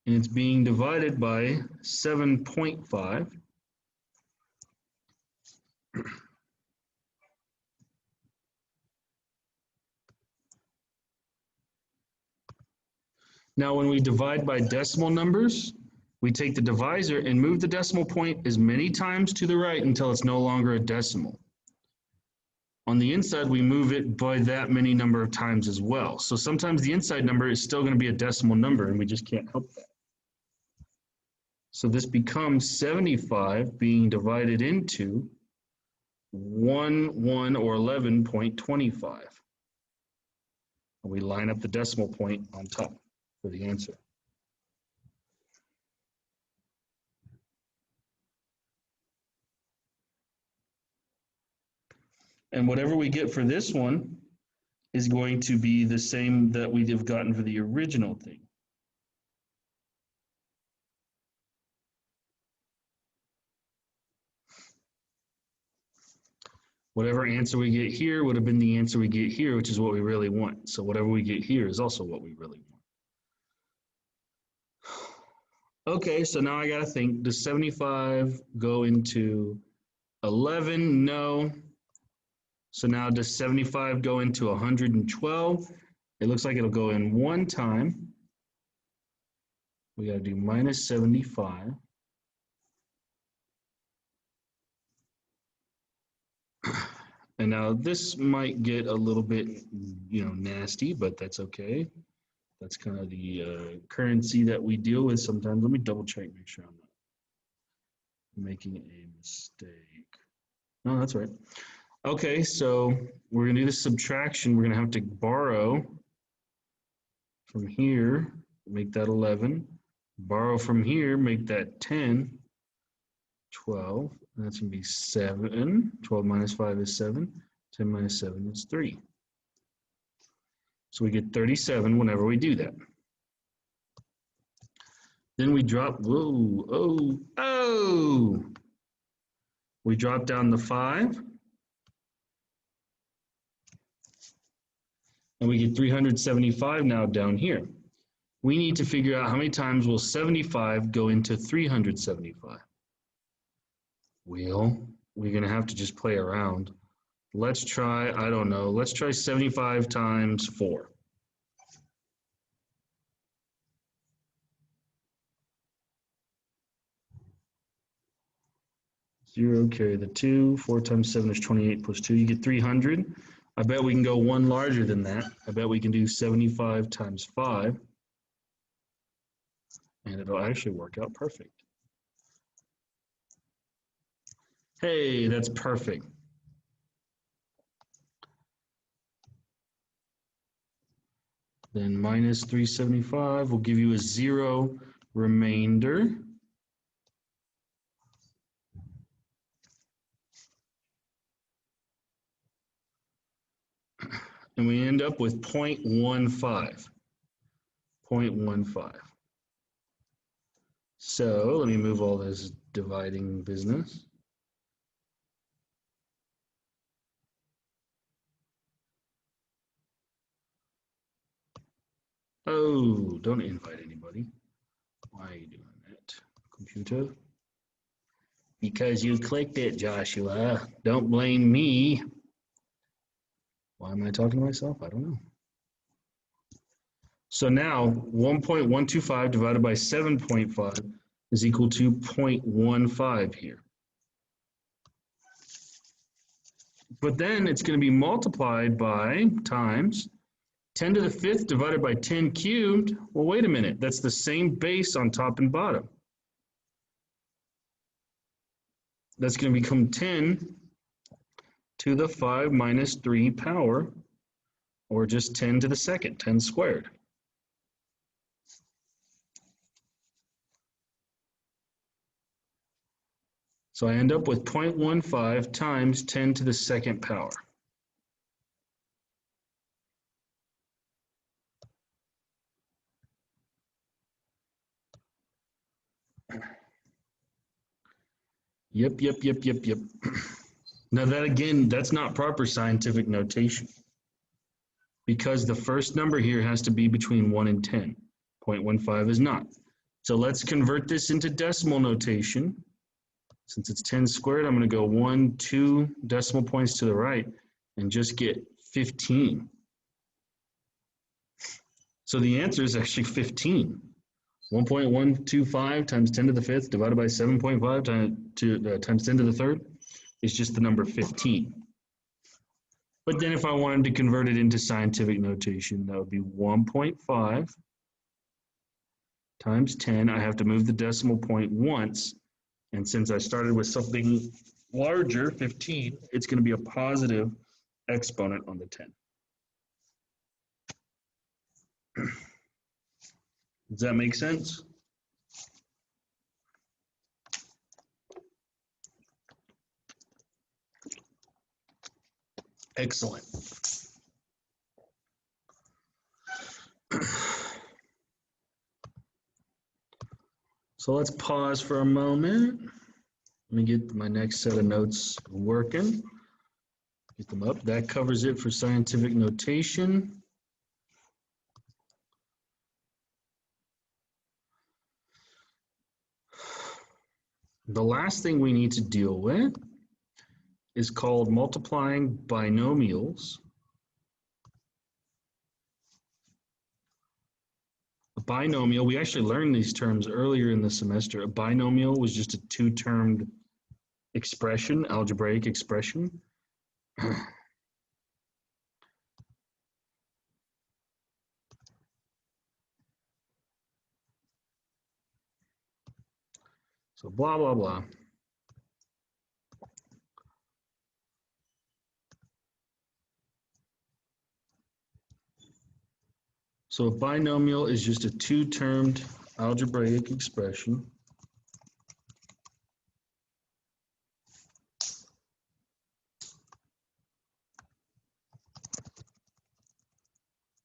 S1: and it's being divided by 7.5. Now, when we divide by decimal numbers, we take the divisor and move the decimal point as many times to the right until it's no longer a decimal. On the inside, we move it by that many number of times as well. So sometimes the inside number is still going to be a decimal number, and we just can't help that. So this becomes 75 being divided into 1, or 11.25. And we line up the decimal point on top for the answer. And whatever we get for this one is going to be the same that we'd have gotten for the original thing. Whatever answer we get here would have been the answer we get here, which is what we really want. So whatever we get here is also what we really want. Okay, so now I got to think, does 75 go into 11? No. So now does 75 go into 112? It looks like it'll go in one time. We got to do minus 75. And now this might get a little bit, nasty, but that's okay. That's kind of the currency that we deal with sometimes. Let me double check, make sure I'm not making a mistake. No, that's right. Okay, so we're going to do the subtraction. We're going to have to borrow from here, make that 11. Borrow from here, make that 10. 12, and that's going to be 7. 12 minus 5 is 7. 10 minus 7 is 3. So we get 37 whenever we do that. Then we drop, we drop down the 5. And we get 375 now down here. We need to figure out how many times will 75 go into 375. Well, we're going to have to just play around. Let's try, I don't know, let's try 75 times 4. Zero, carry the 2. 4 times 7 is 28 plus 2. You get 300. I bet we can go one larger than that. I bet we can do 75 times 5. And it'll actually work out perfect. Hey, that's perfect. Then minus 375 will give you a 0 remainder. And we end up with 0.15. 0.15. So let me move all this dividing business. Oh, don't invite anybody. Why are you doing that, computer? Because you clicked it, Joshua. Don't blame me. Why am I talking to myself? I don't know. So now 1.125 divided by 7.5 is equal to 0.15 here. But then it's going to be multiplied by times 10 to the 5th divided by 10 cubed. Well, wait a minute. That's the same base on top and bottom. That's going to become 10 to the 5 minus 3 power, or just 10 to the second, 10 squared. So I end up with 0.15 times 10 to the second power. Yep. Now that again, that's not proper scientific notation, because the first number here has to be between 1 and 10. 0.15 is not. So let's convert this into decimal notation. Since it's 10 squared, I'm going to go 1, 2 decimal points to the right and just get 15. So the answer is actually 15. 1.125 times 10 to the 5th divided by 7.5 times 10 to the 3rd is just the number 15. But then if I wanted to convert it into scientific notation, that would be 1.5 times 10. I have to move the decimal point once. And since I started with something larger, 15, it's going to be a positive exponent on the 10. Does that make sense? Excellent. So let's pause for a moment. Let me get my next set of notes working. Get them up. That covers it for scientific notation. The last thing we need to deal with is called multiplying binomials. A binomial, we actually learned these terms earlier in the semester. A binomial was just a two-termed expression, algebraic expression. So blah, blah, blah. So a binomial is just a two-termed algebraic expression.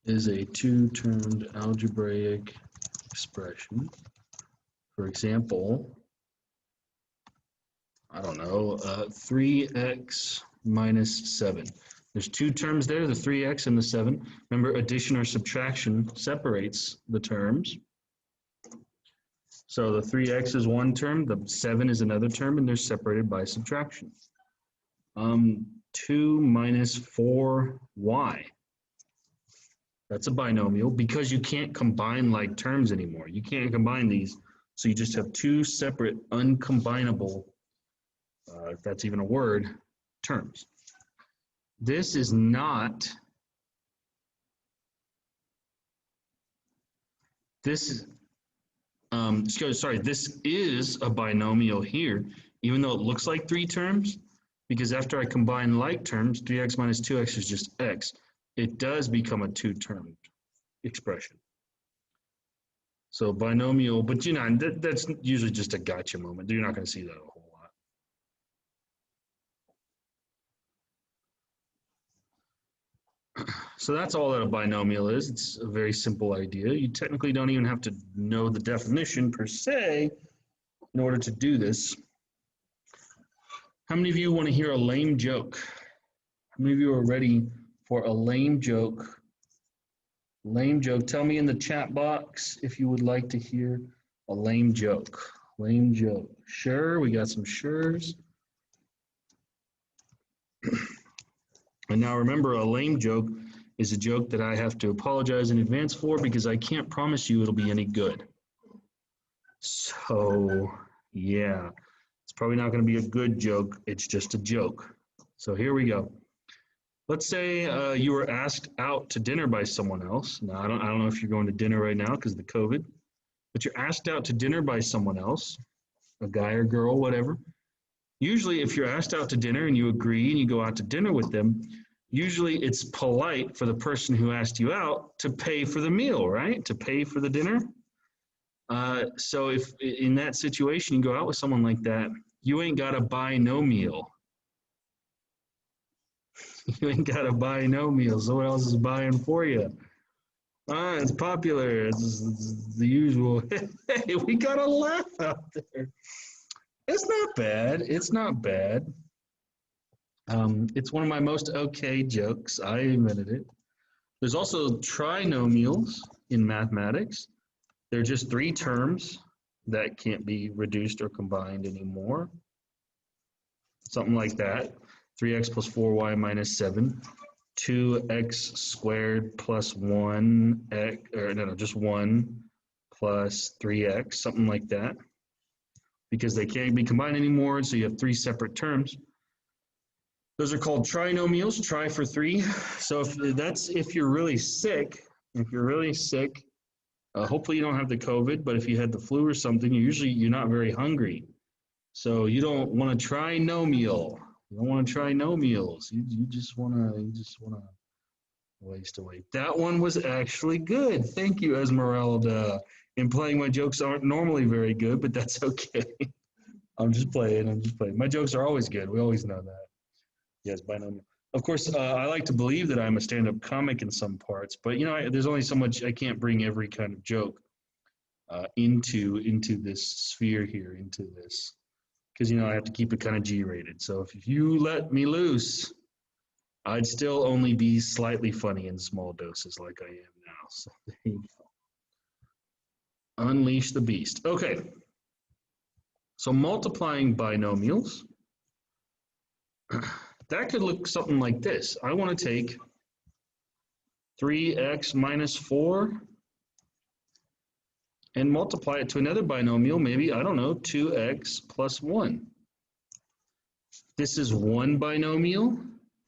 S1: Is a two-termed algebraic expression. For example, I don't know, 3x minus 7. There's two terms there, the 3x and the 7. Remember, addition or subtraction separates the terms. So the 3x is one term, the 7 is another term, and they're separated by subtraction. 2 minus 4y. That's a binomial because you can't combine like terms anymore. You can't combine these, so you just have two separate uncombinable, if that's even a word, terms. This is not, this is a binomial here, even though it looks like three terms, because after I combine like terms, 3x minus 2x is just x. It does become a two-termed expression. So binomial, but you know, that's usually just a gotcha moment. You're not going to see that a whole lot. So that's all that a binomial is. It's a very simple idea. You technically don't even have to know the definition per se in order to do this. How many of you want to hear a lame joke? How many of you are ready for a lame joke? Lame joke. Tell me in the chat box if you would like to hear a lame joke. Lame joke. Sure, we got some sures. And now remember, a lame joke is a joke that I have to apologize in advance for because I can't promise you it'll be any good. So, yeah, it's probably not going to be a good joke. It's just a joke. So here we go. Let's say you were asked out to dinner by someone else. Now, I don't know if you're going to dinner right now because of the COVID, but you're asked out to dinner by someone else, a guy or girl, whatever. Usually, if you're asked out to dinner and you agree and you go out to dinner with them, usually it's polite for the person who asked you out to pay for the meal, right? To pay for the dinner. So if in that situation you go out with someone like that, you ain't got to buy no meal. You ain't got to buy no meal. Someone else is buying for you. It's popular. It's the usual. Hey, we got a laugh out there. It's not bad. It's not bad. It's one of my most okay jokes. I invented it. There's also trinomials in mathematics. They're just three terms. that can't be reduced or combined anymore. Something like that. 3x plus 4y minus 7. 2x squared plus 1x, or no, just 1 plus 3x, something like that. Because they can't be combined anymore, so you have 3 separate terms. Those are called trinomials, tri for 3. So if you're really sick, hopefully you don't have the COVID, but if you had the flu or something, you're not very hungry. So you don't want to trinomial. You don't want to trinomials. You just want to waste away. That one was actually good. Thank you, Esmeralda. Implying my jokes aren't normally very good, but that's okay. I'm just playing. My jokes are always good. We always know that. Yes, binomial. Of course, I like to believe that I'm a stand-up comic in some parts, but there's only so much. I can't bring every kind of joke into this sphere here, into this, because I have to keep it kind of G-rated. So if you let me loose, I'd still only be slightly funny in small doses, like I am now. So there you go. Unleash the beast. Okay. So multiplying binomials. That could look something like this. I want to take 3x minus 4 and multiply it to another binomial, maybe, I don't know, 2x plus 1. This is one binomial.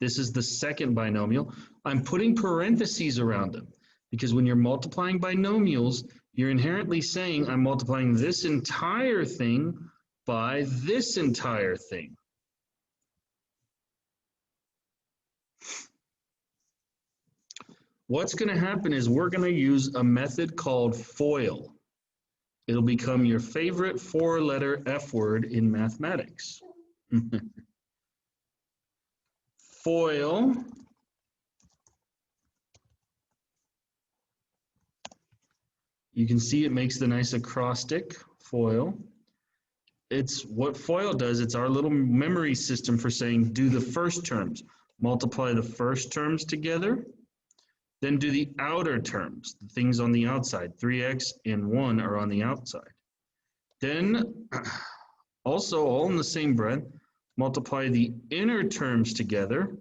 S1: This is the second binomial. I'm putting parentheses around them because when you're multiplying binomials, you're inherently saying I'm multiplying this entire thing by this entire thing. What's going to happen is we're going to use a method called FOIL. It'll become your favorite 4-letter F word in mathematics. FOIL. You can see it makes the nice acrostic, FOIL. It's what FOIL does, it's our little memory system for saying do the first terms. Multiply the first terms together. Then do the outer terms, the things on the outside. 3x and 1 are on the outside. Then, also all in the same breath, multiply the inner terms together,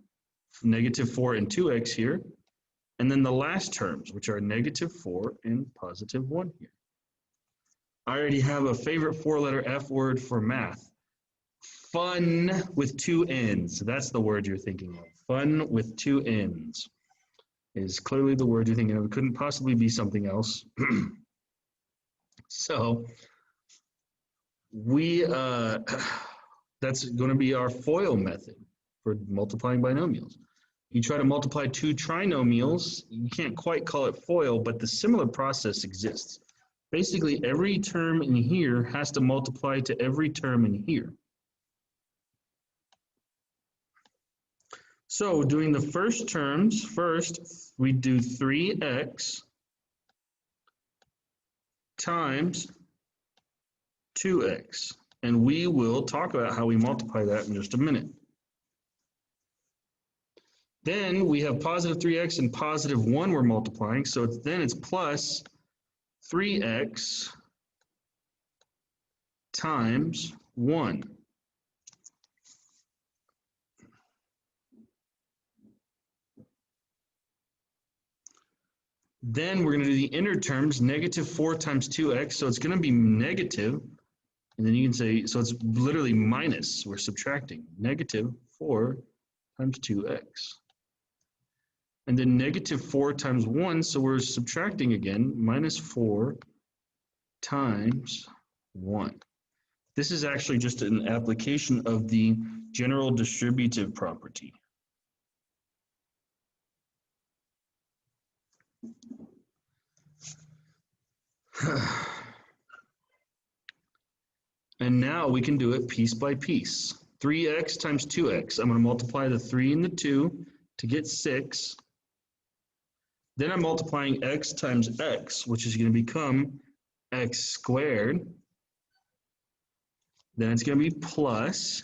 S1: negative 4 and 2x here, and then the last terms, which are negative 4 and positive 1 here. I already have a favorite 4-letter F word for math. Fun with 2 N's. That's the word you're thinking of. Fun with 2 N's is clearly the word you're thinking of. It couldn't possibly be something else. So that's going to be our FOIL method for multiplying binomials. You try to multiply 2 trinomials, you can't quite call it FOIL, but the similar process exists. Basically, every term in here has to multiply to every term in here. So doing the first terms, first we do 3x times 2x. And we will talk about how we multiply that in just a minute. Then we have positive 3x and positive 1 we're multiplying. So then it's plus 3x times 1. Then we're going to do the inner terms, negative 4 times 2x. So it's going to be negative. And then you can say, so it's literally minus. We're subtracting. Negative 4 times 2x. And then negative 4 times 1, so we're subtracting again, minus 4 times 1. This is actually just an application of the general distributive property. And now we can do it piece by piece. 3x times 2x. I'm going to multiply the 3 and the 2 to get 6. Then I'm multiplying x times x, which is going to become x squared. Then it's going to be plus.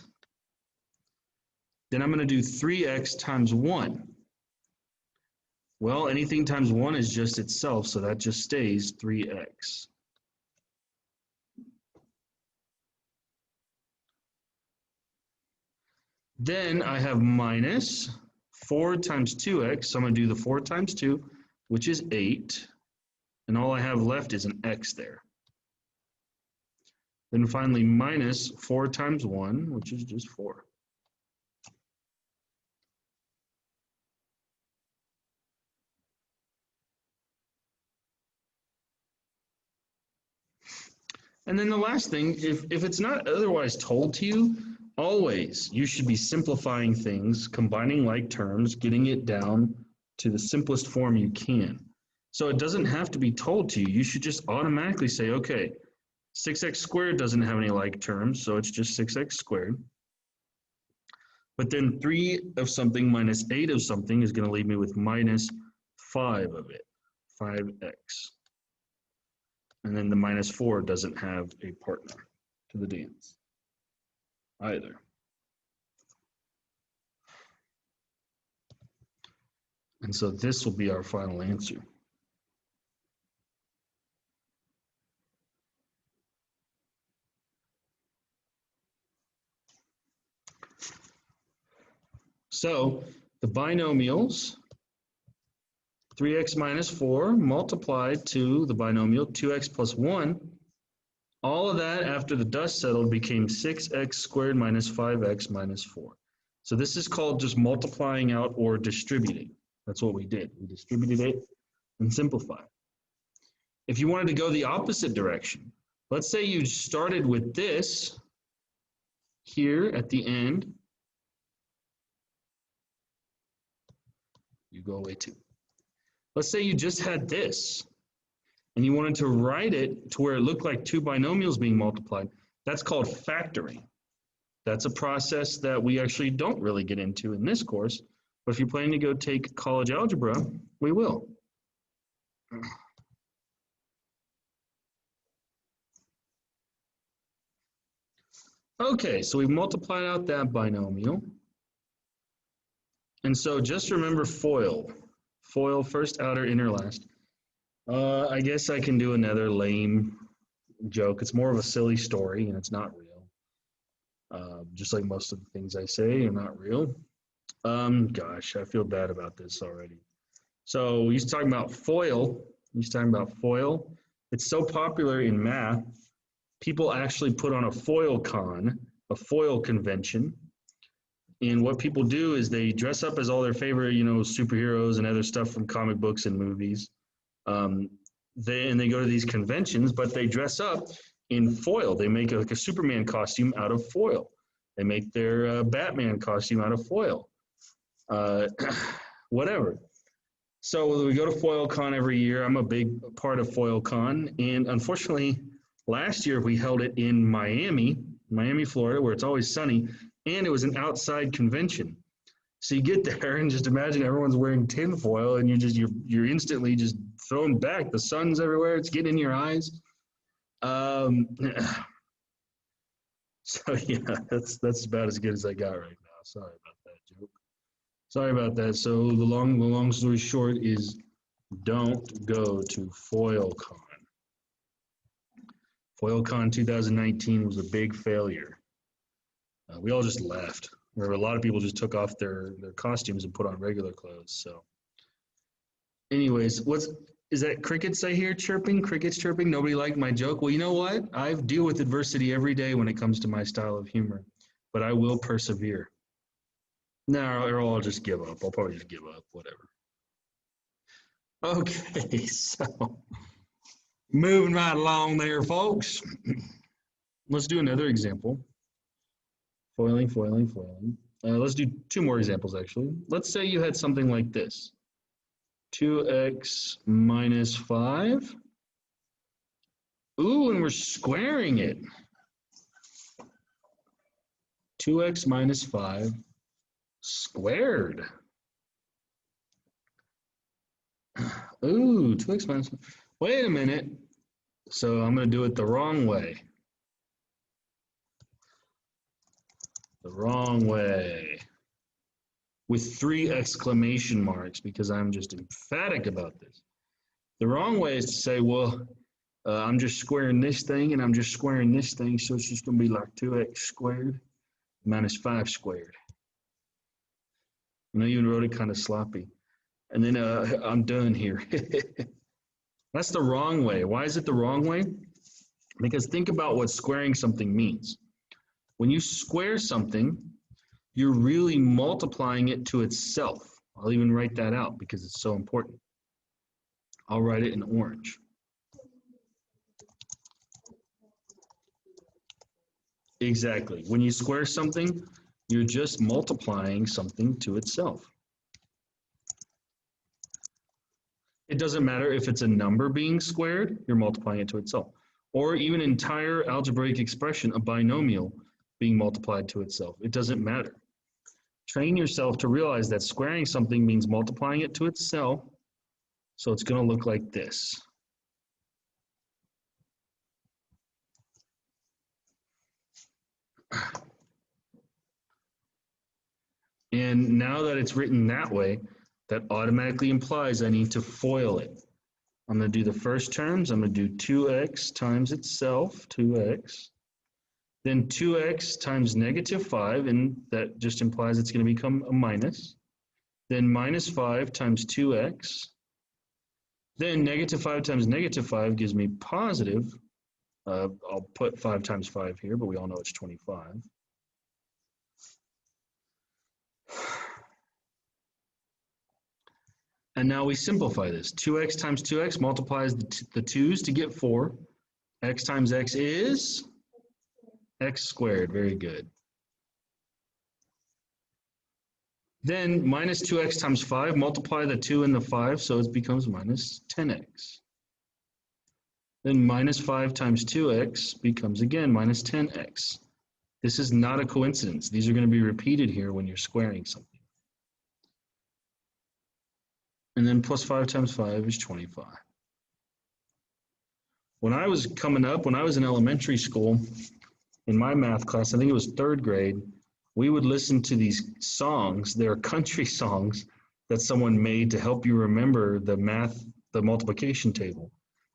S1: Then I'm going to do 3x times 1. Well, anything times 1 is just itself, so that just stays 3x. Then I have minus 4 times 2x. So I'm going to do the 4 times 2, which is 8. And all I have left is an x there. Then finally minus 4 times 1, which is just 4. And then the last thing, if it's not otherwise told to you, always you should be simplifying things, combining like terms, getting it down to the simplest form you can. So it doesn't have to be told to you. You should just automatically say, okay, 6x squared doesn't have any like terms, so it's just 6x squared. But then 3 of something minus 8 of something is going to leave me with minus 5 of it, 5x. And then the minus 4 doesn't have a partner to the dance either. And so this will be our final answer. So the binomials, 3x minus 4 multiplied to the binomial 2x plus 1, all of that after the dust settled became 6x squared minus 5x minus 4. So this is called just multiplying out or distributing. That's what we did. We distributed it and simplified. If you wanted to go the opposite direction, let's say you started with this here at the end. You go away too. Let's say you just had this and you wanted to write it to where it looked like two binomials being multiplied. That's called factoring. That's a process that we actually don't really get into in this course, but if you're planning to go take college algebra, we will. Okay, so we've multiplied out that binomial. And so just remember FOIL. FOIL, first, outer, inner, last. I guess I can do another lame joke. It's more of a silly story, and it's not real. Just like most of the things I say are not real. Gosh, I feel bad about this already. So he's talking about FOIL. He's talking about FOIL. It's so popular in math, people actually put on a FOIL con, a FOIL convention. And what people do is they dress up as all their favorite, superheroes and other stuff from comic books and movies. They go to these conventions, but they dress up in foil. They make like a Superman costume out of foil. They make their Batman costume out of foil. Whatever. So we go to FoilCon every year. I'm a big part of FoilCon, and unfortunately, last year we held it in Miami, Florida, where it's always sunny, and it was an outside convention. So you get there and just imagine everyone's wearing tinfoil, and you're instantly just thrown back. The sun's everywhere; it's getting in your eyes. So yeah, that's about as good as I got right now. Sorry about that joke. Sorry about that. So the long story short is, don't go to FoilCon. FoilCon 2019 was a big failure. We all just left. Where a lot of people just took off their costumes and put on regular clothes. So anyways, is that crickets I hear chirping? Crickets chirping? Nobody liked my joke? Well, you know what? I deal with adversity every day when it comes to my style of humor, but I will persevere. No, or I'll just give up. I'll probably just give up, whatever. Okay, so moving right along there, folks. Let's do another example. Foiling. Let's do two more examples, actually. Let's say you had something like this. 2x minus 5. Ooh, and we're squaring it. 2x minus 5 squared. Ooh, 2x minus 5. Wait a minute. So I'm going to do it the wrong way. The wrong way. With 3 exclamation marks, because I'm just emphatic about this. The wrong way is to say, well, I'm just squaring this thing and I'm just squaring this thing, so it's just going to be like 2x squared minus 5 squared. I know you even wrote it kind of sloppy. And then I'm done here. That's the wrong way. Why is it the wrong way? Because think about what squaring something means. When you square something, you're really multiplying it to itself. I'll even write that out because it's so important. I'll write it in orange. Exactly. When you square something, you're just multiplying something to itself. It doesn't matter if it's a number being squared, you're multiplying it to itself. Or even an entire algebraic expression, a binomial, being multiplied to itself. It doesn't matter. Train yourself to realize that squaring something means multiplying it to itself. So it's going to look like this. And now that it's written that way, that automatically implies I need to FOIL it. I'm going to do the first terms. I'm going to do 2x times itself, 2x. Then 2x times negative 5, and that just implies it's going to become a minus. Then minus 5 times 2x. Then negative 5 times negative 5 gives me positive. I'll put 5 times 5 here, but we all know it's 25. And now we simplify this. 2x times 2x multiplies the 2's to get 4. X times x is x squared. Very good. Then minus 2x times 5, multiply the 2 and the 5, so it becomes minus 10x. Then minus 5 times 2x becomes, again, minus 10x. This is not a coincidence. These are going to be repeated here when you're squaring something. And then plus 5 times 5 is 25. When I was coming up, when I was in elementary school, in my math class, I think it was 3rd grade, we would listen to these songs. They're country songs that someone made to help you remember the multiplication table.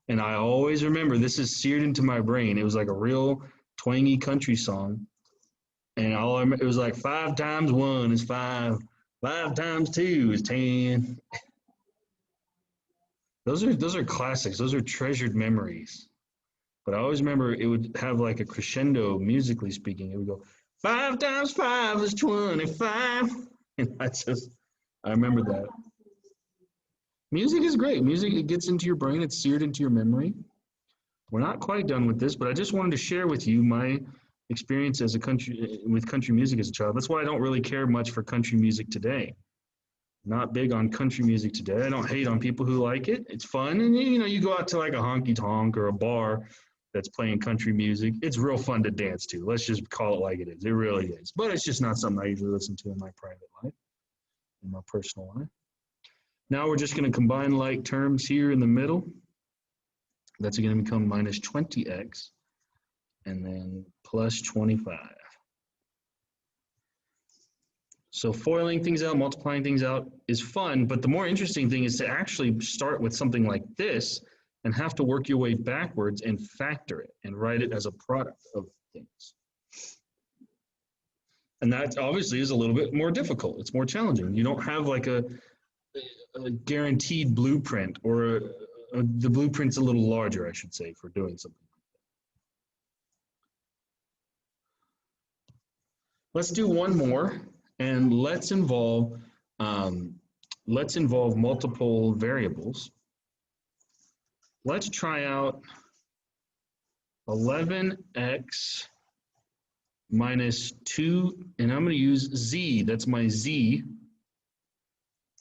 S1: And I always remember, this is seared into my brain. It was like a real twangy country song. And it was like 5 times 1 is 5. 5 times 2 is 10. Those are classics. Those are treasured memories. But I always remember it would have like a crescendo, musically speaking. It would go, 5 times 5 is 25. And I remember that. Music is great. Music, it gets into your brain. It's seared into your memory. We're not quite done with this, but I just wanted to share with you my experience with country music as a child. That's why I don't really care much for country music today. Not big on country music today. I don't hate on people who like it. It's fun. And you go out to like a honky tonk or a bar that's playing country music. It's real fun to dance to. Let's just call it like it is. It really is. But it's just not something I usually listen to in my private life, in my personal life. Now we're just going to combine like terms here in the middle. That's going to become minus 20x and then plus 25. So foiling things out, multiplying things out is fun, but the more interesting thing is to actually start with something like this and have to work your way backwards and factor it and write it as a product of things. And that obviously is a little bit more difficult. It's more challenging. You don't have like a guaranteed blueprint, or the blueprint's a little larger, I should say, for doing something like that. Let's do one more, and let's involve multiple variables. Let's try out 11x minus 2, and I'm going to use z. That's my z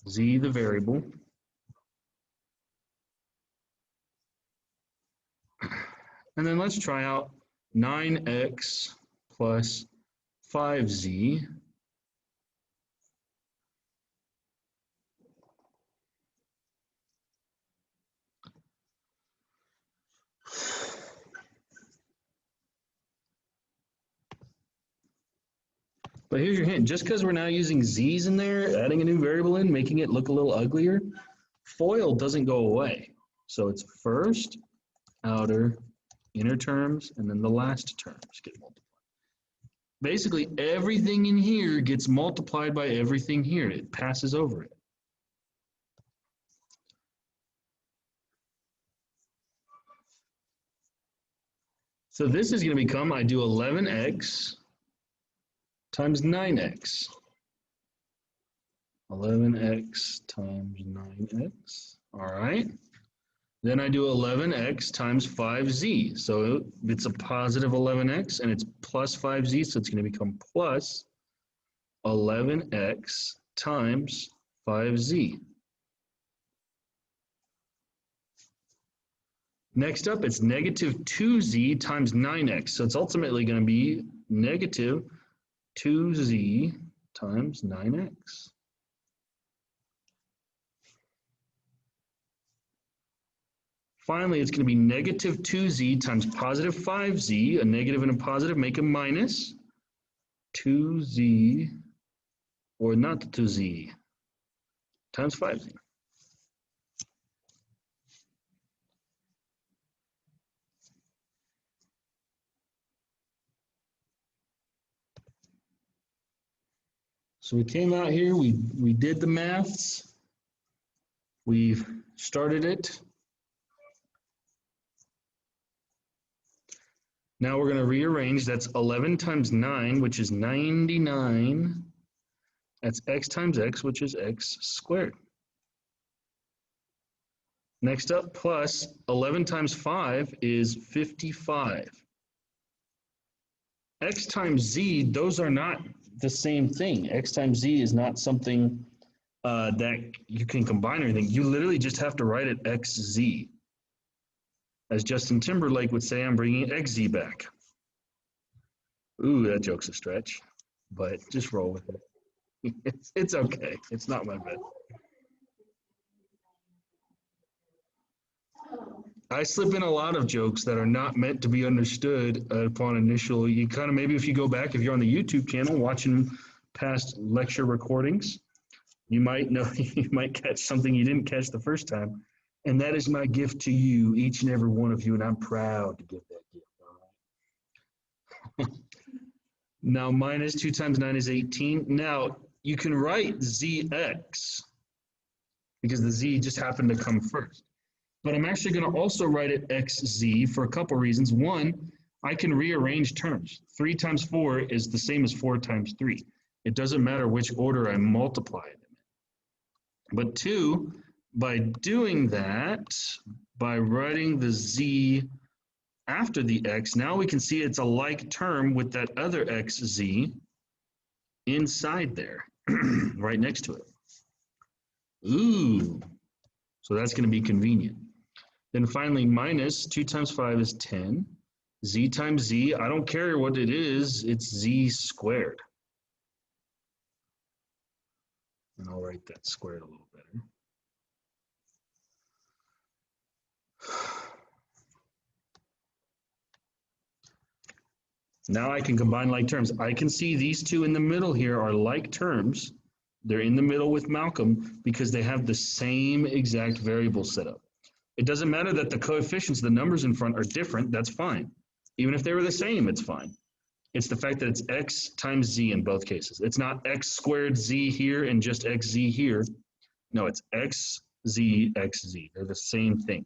S1: the variable. And then let's try out 9x plus 5z. But here's your hint. Just because we're now using z's in there, adding a new variable in, making it look a little uglier, FOIL doesn't go away. So it's first, outer, inner terms, and then the last terms get multiplied. Basically, everything in here gets multiplied by everything here. It passes over it. So this is going to become, I do 11x times 9x. 11x times 9x. All right. Then I do 11x times 5z. So it's a positive 11x and it's plus 5z. So it's going to become plus 11x times 5z. Next up, it's negative 2z times 9x. So it's ultimately going to be negative 2z times 9x. Finally, it's going to be negative 2z times positive 5z. A negative and a positive make a minus 2z, or not 2z, times 5z. So we came out here, we did the maths, we've started it. Now we're going to rearrange. That's 11 times 9, which is 99. That's x times x, which is x squared. Next up, plus 11 times 5 is 55. X times z, those are not the same thing. X times z is not something that you can combine or anything. You literally just have to write it xz. As Justin Timberlake would say, I'm bringing xz back. Ooh, that joke's a stretch, but just roll with it. It's okay. It's not my bad. I slip in a lot of jokes that are not meant to be understood upon initial. You kind of, maybe if you go back, if you're on the YouTube channel watching past lecture recordings, you might know, you might catch something you didn't catch the first time. And that is my gift to you, each and every one of you, and I'm proud to give that gift. All right. Now, minus 2 times 9 is 18. Now, you can write zx, because the z just happened to come first. But I'm actually going to also write it xz for a couple reasons. One, I can rearrange terms. 3 times 4 is the same as 4 times 3. It doesn't matter which order I multiply it in. But two, by doing that, by writing the z after the x, now we can see it's a like term with that other xz inside there, right next to it. Ooh, so that's going to be convenient. Then finally, minus 2 times 5 is 10. Z times z, I don't care what it is, it's z squared. And I'll write that squared a little better. Now I can combine like terms. I can see these two in the middle here are like terms. They're in the middle with Malcolm because they have the same exact variable setup. It doesn't matter that the coefficients, the numbers in front are different, that's fine. Even if they were the same, it's fine. It's the fact that it's x times z in both cases. It's not x squared z here and just xz here. No, it's x, z, xz. They're the same thing.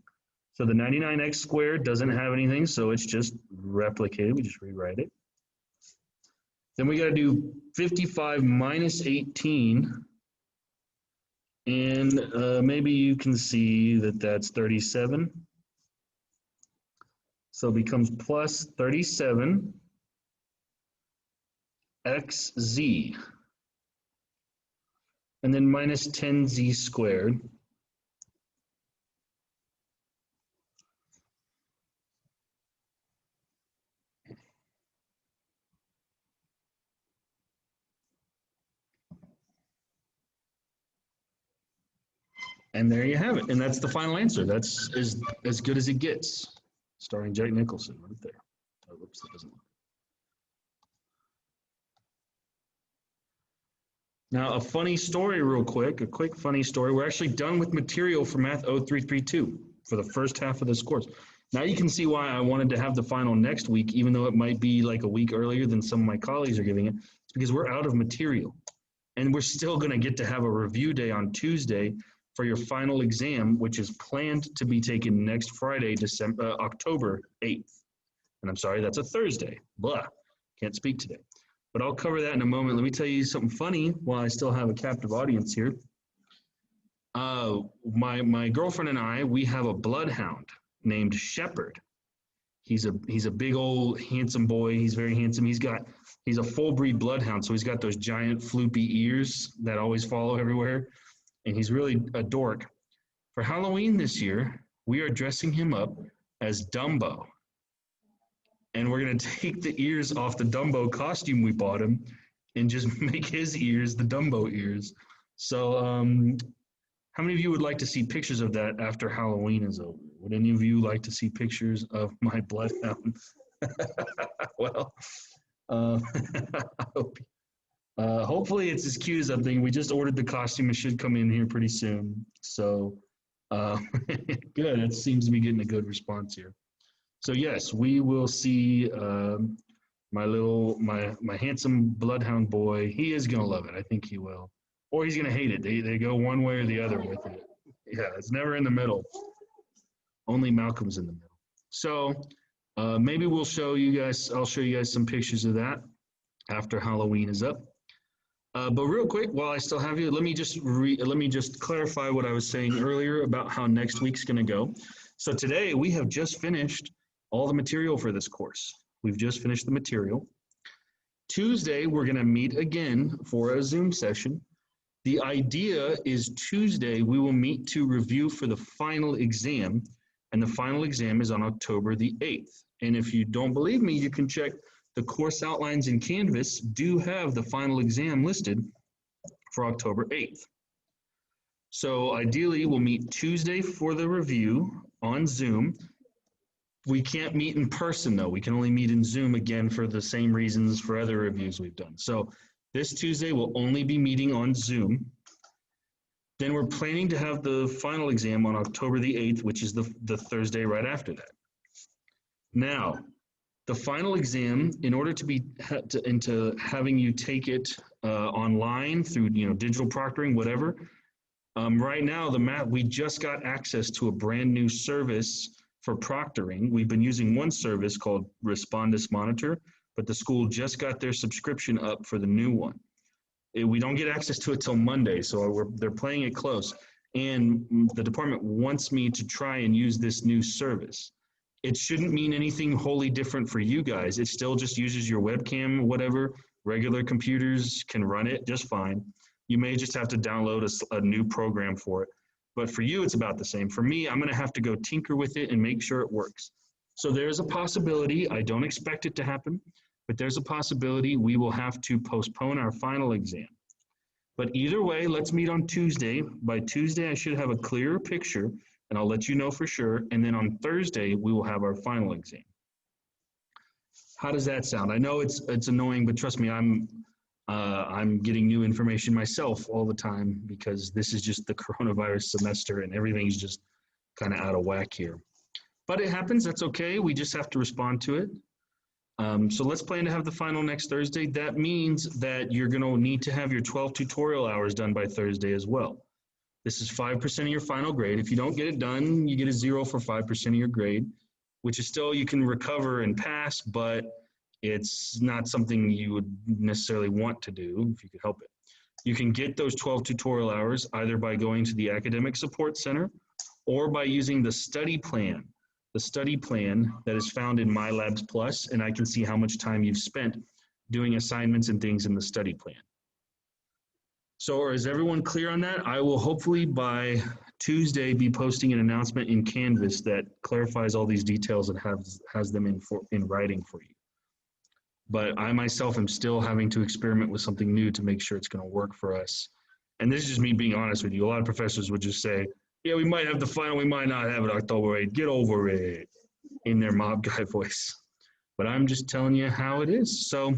S1: So the 99x squared doesn't have anything, so it's just replicated. We just rewrite it. Then we got to do 55 minus 18. And maybe you can see that that's 37. So it becomes plus 37 xz. And then minus 10z squared. And there you have it. And that's the final answer. That's as good as it gets. Starring Jack Nicholson right there. Oh, whoops, that doesn't work. Now, a funny story real quick, a quick funny story. We're actually done with material for Math 0332 for the first half of this course. Now you can see why I wanted to have the final next week, even though it might be like a week earlier than some of my colleagues are giving it. It's because we're out of material. And we're still going to get to have a review day on Tuesday for your final exam, which is planned to be taken next Friday, October 8th. And I'm sorry, that's a Thursday. Blah, can't speak today. But I'll cover that in a moment. Let me tell you something funny while I still have a captive audience here. My girlfriend and I, we have a bloodhound named Shepherd. He's a big old handsome boy. He's very handsome. He's a full breed bloodhound, so he's got those giant floopy ears that always follow everywhere, and he's really a dork. For Halloween this year, we are dressing him up as Dumbo, and we're gonna take the ears off the Dumbo costume we bought him, and just make his ears the Dumbo ears. So, how many of you would like to see pictures of that after Halloween is over? Would any of you like to see pictures of my bloodhound? Well, I hope, hopefully it's as cute as I'm thinking. We just ordered the costume. It should come in here pretty soon. So good. It seems to be getting a good response here. So yes, we will see my handsome bloodhound boy. He is gonna love it. I think he will. Or he's gonna hate it. They go one way or the other with it. Yeah, it's never in the middle. Only Malcolm's in the middle. So maybe we'll show you guys. I'll show you guys some pictures of that after Halloween is up. But real quick, while I still have you, let me just clarify what I was saying earlier about how next week's going to go. So today we have just finished all the material for this course. We've just finished the material. Tuesday we're going to meet again for a Zoom session. The idea is Tuesday we will meet to review for the final exam, and the final exam is on October the 8th. And if you don't believe me, you can check the course outlines in Canvas do have the final exam listed for October 8th. So ideally, we'll meet Tuesday for the review on Zoom. We can't meet in person, though. We can only meet in Zoom again for the same reasons for other reviews we've done. So this Tuesday, we'll only be meeting on Zoom. Then we're planning to have the final exam on October the 8th, which is the Thursday right after that. Now, the final exam, in order to be into having you take it online through digital proctoring, whatever. Right now, we just got access to a brand new service for proctoring. We've been using one service called Respondus Monitor, but the school just got their subscription up for the new one. We don't get access to it till Monday, so they're playing it close. And the department wants me to try and use this new service. It shouldn't mean anything wholly different for you guys. It still just uses your webcam, whatever. Regular computers can run it just fine. You may just have to download a new program for it. But for you, it's about the same. For me, I'm going to have to go tinker with it and make sure it works. So there's a possibility. I don't expect it to happen, but there's a possibility we will have to postpone our final exam. But either way, let's meet on Tuesday. By Tuesday, I should have a clearer picture, and I'll let you know for sure. And then on Thursday, we will have our final exam. How does that sound? I know it's annoying, but trust me, I'm getting new information myself all the time because this is just the coronavirus semester and everything's just kind of out of whack here. But it happens. That's okay. We just have to respond to it. So let's plan to have the final next Thursday. That means that you're going to need to have your 12 tutorial hours done by Thursday as well. This is 5% of your final grade. If you don't get it done, you get a 0 for 5% of your grade, which is still, you can recover and pass, but it's not something you would necessarily want to do if you could help it. You can get those 12 tutorial hours either by going to the Academic Support Center or by using the study plan. The study plan that is found in My Labs Plus, and I can see how much time you've spent doing assignments and things in the study plan. So is everyone clear on that? I will hopefully by Tuesday be posting an announcement in Canvas that clarifies all these details and has them in writing for you. But I myself am still having to experiment with something new to make sure it's going to work for us. And this is just me being honest with you. A lot of professors would just say, yeah, we might have the final, we might not have it October 8th. Get over it, in their mob guy voice. But I'm just telling you how it is. So,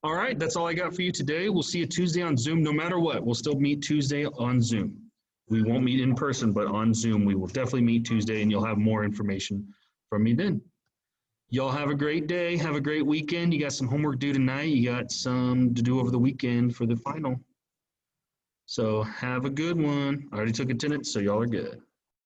S1: all right, that's all I got for you today. We'll see you Tuesday on Zoom no matter what. We'll still meet Tuesday on Zoom. We won't meet in person, but on Zoom, we will definitely meet Tuesday and you'll have more information from me then. Y'all have a great day. Have a great weekend. You got some homework due tonight. You got some to do over the weekend for the final. So have a good one. I already took attendance, so y'all are good.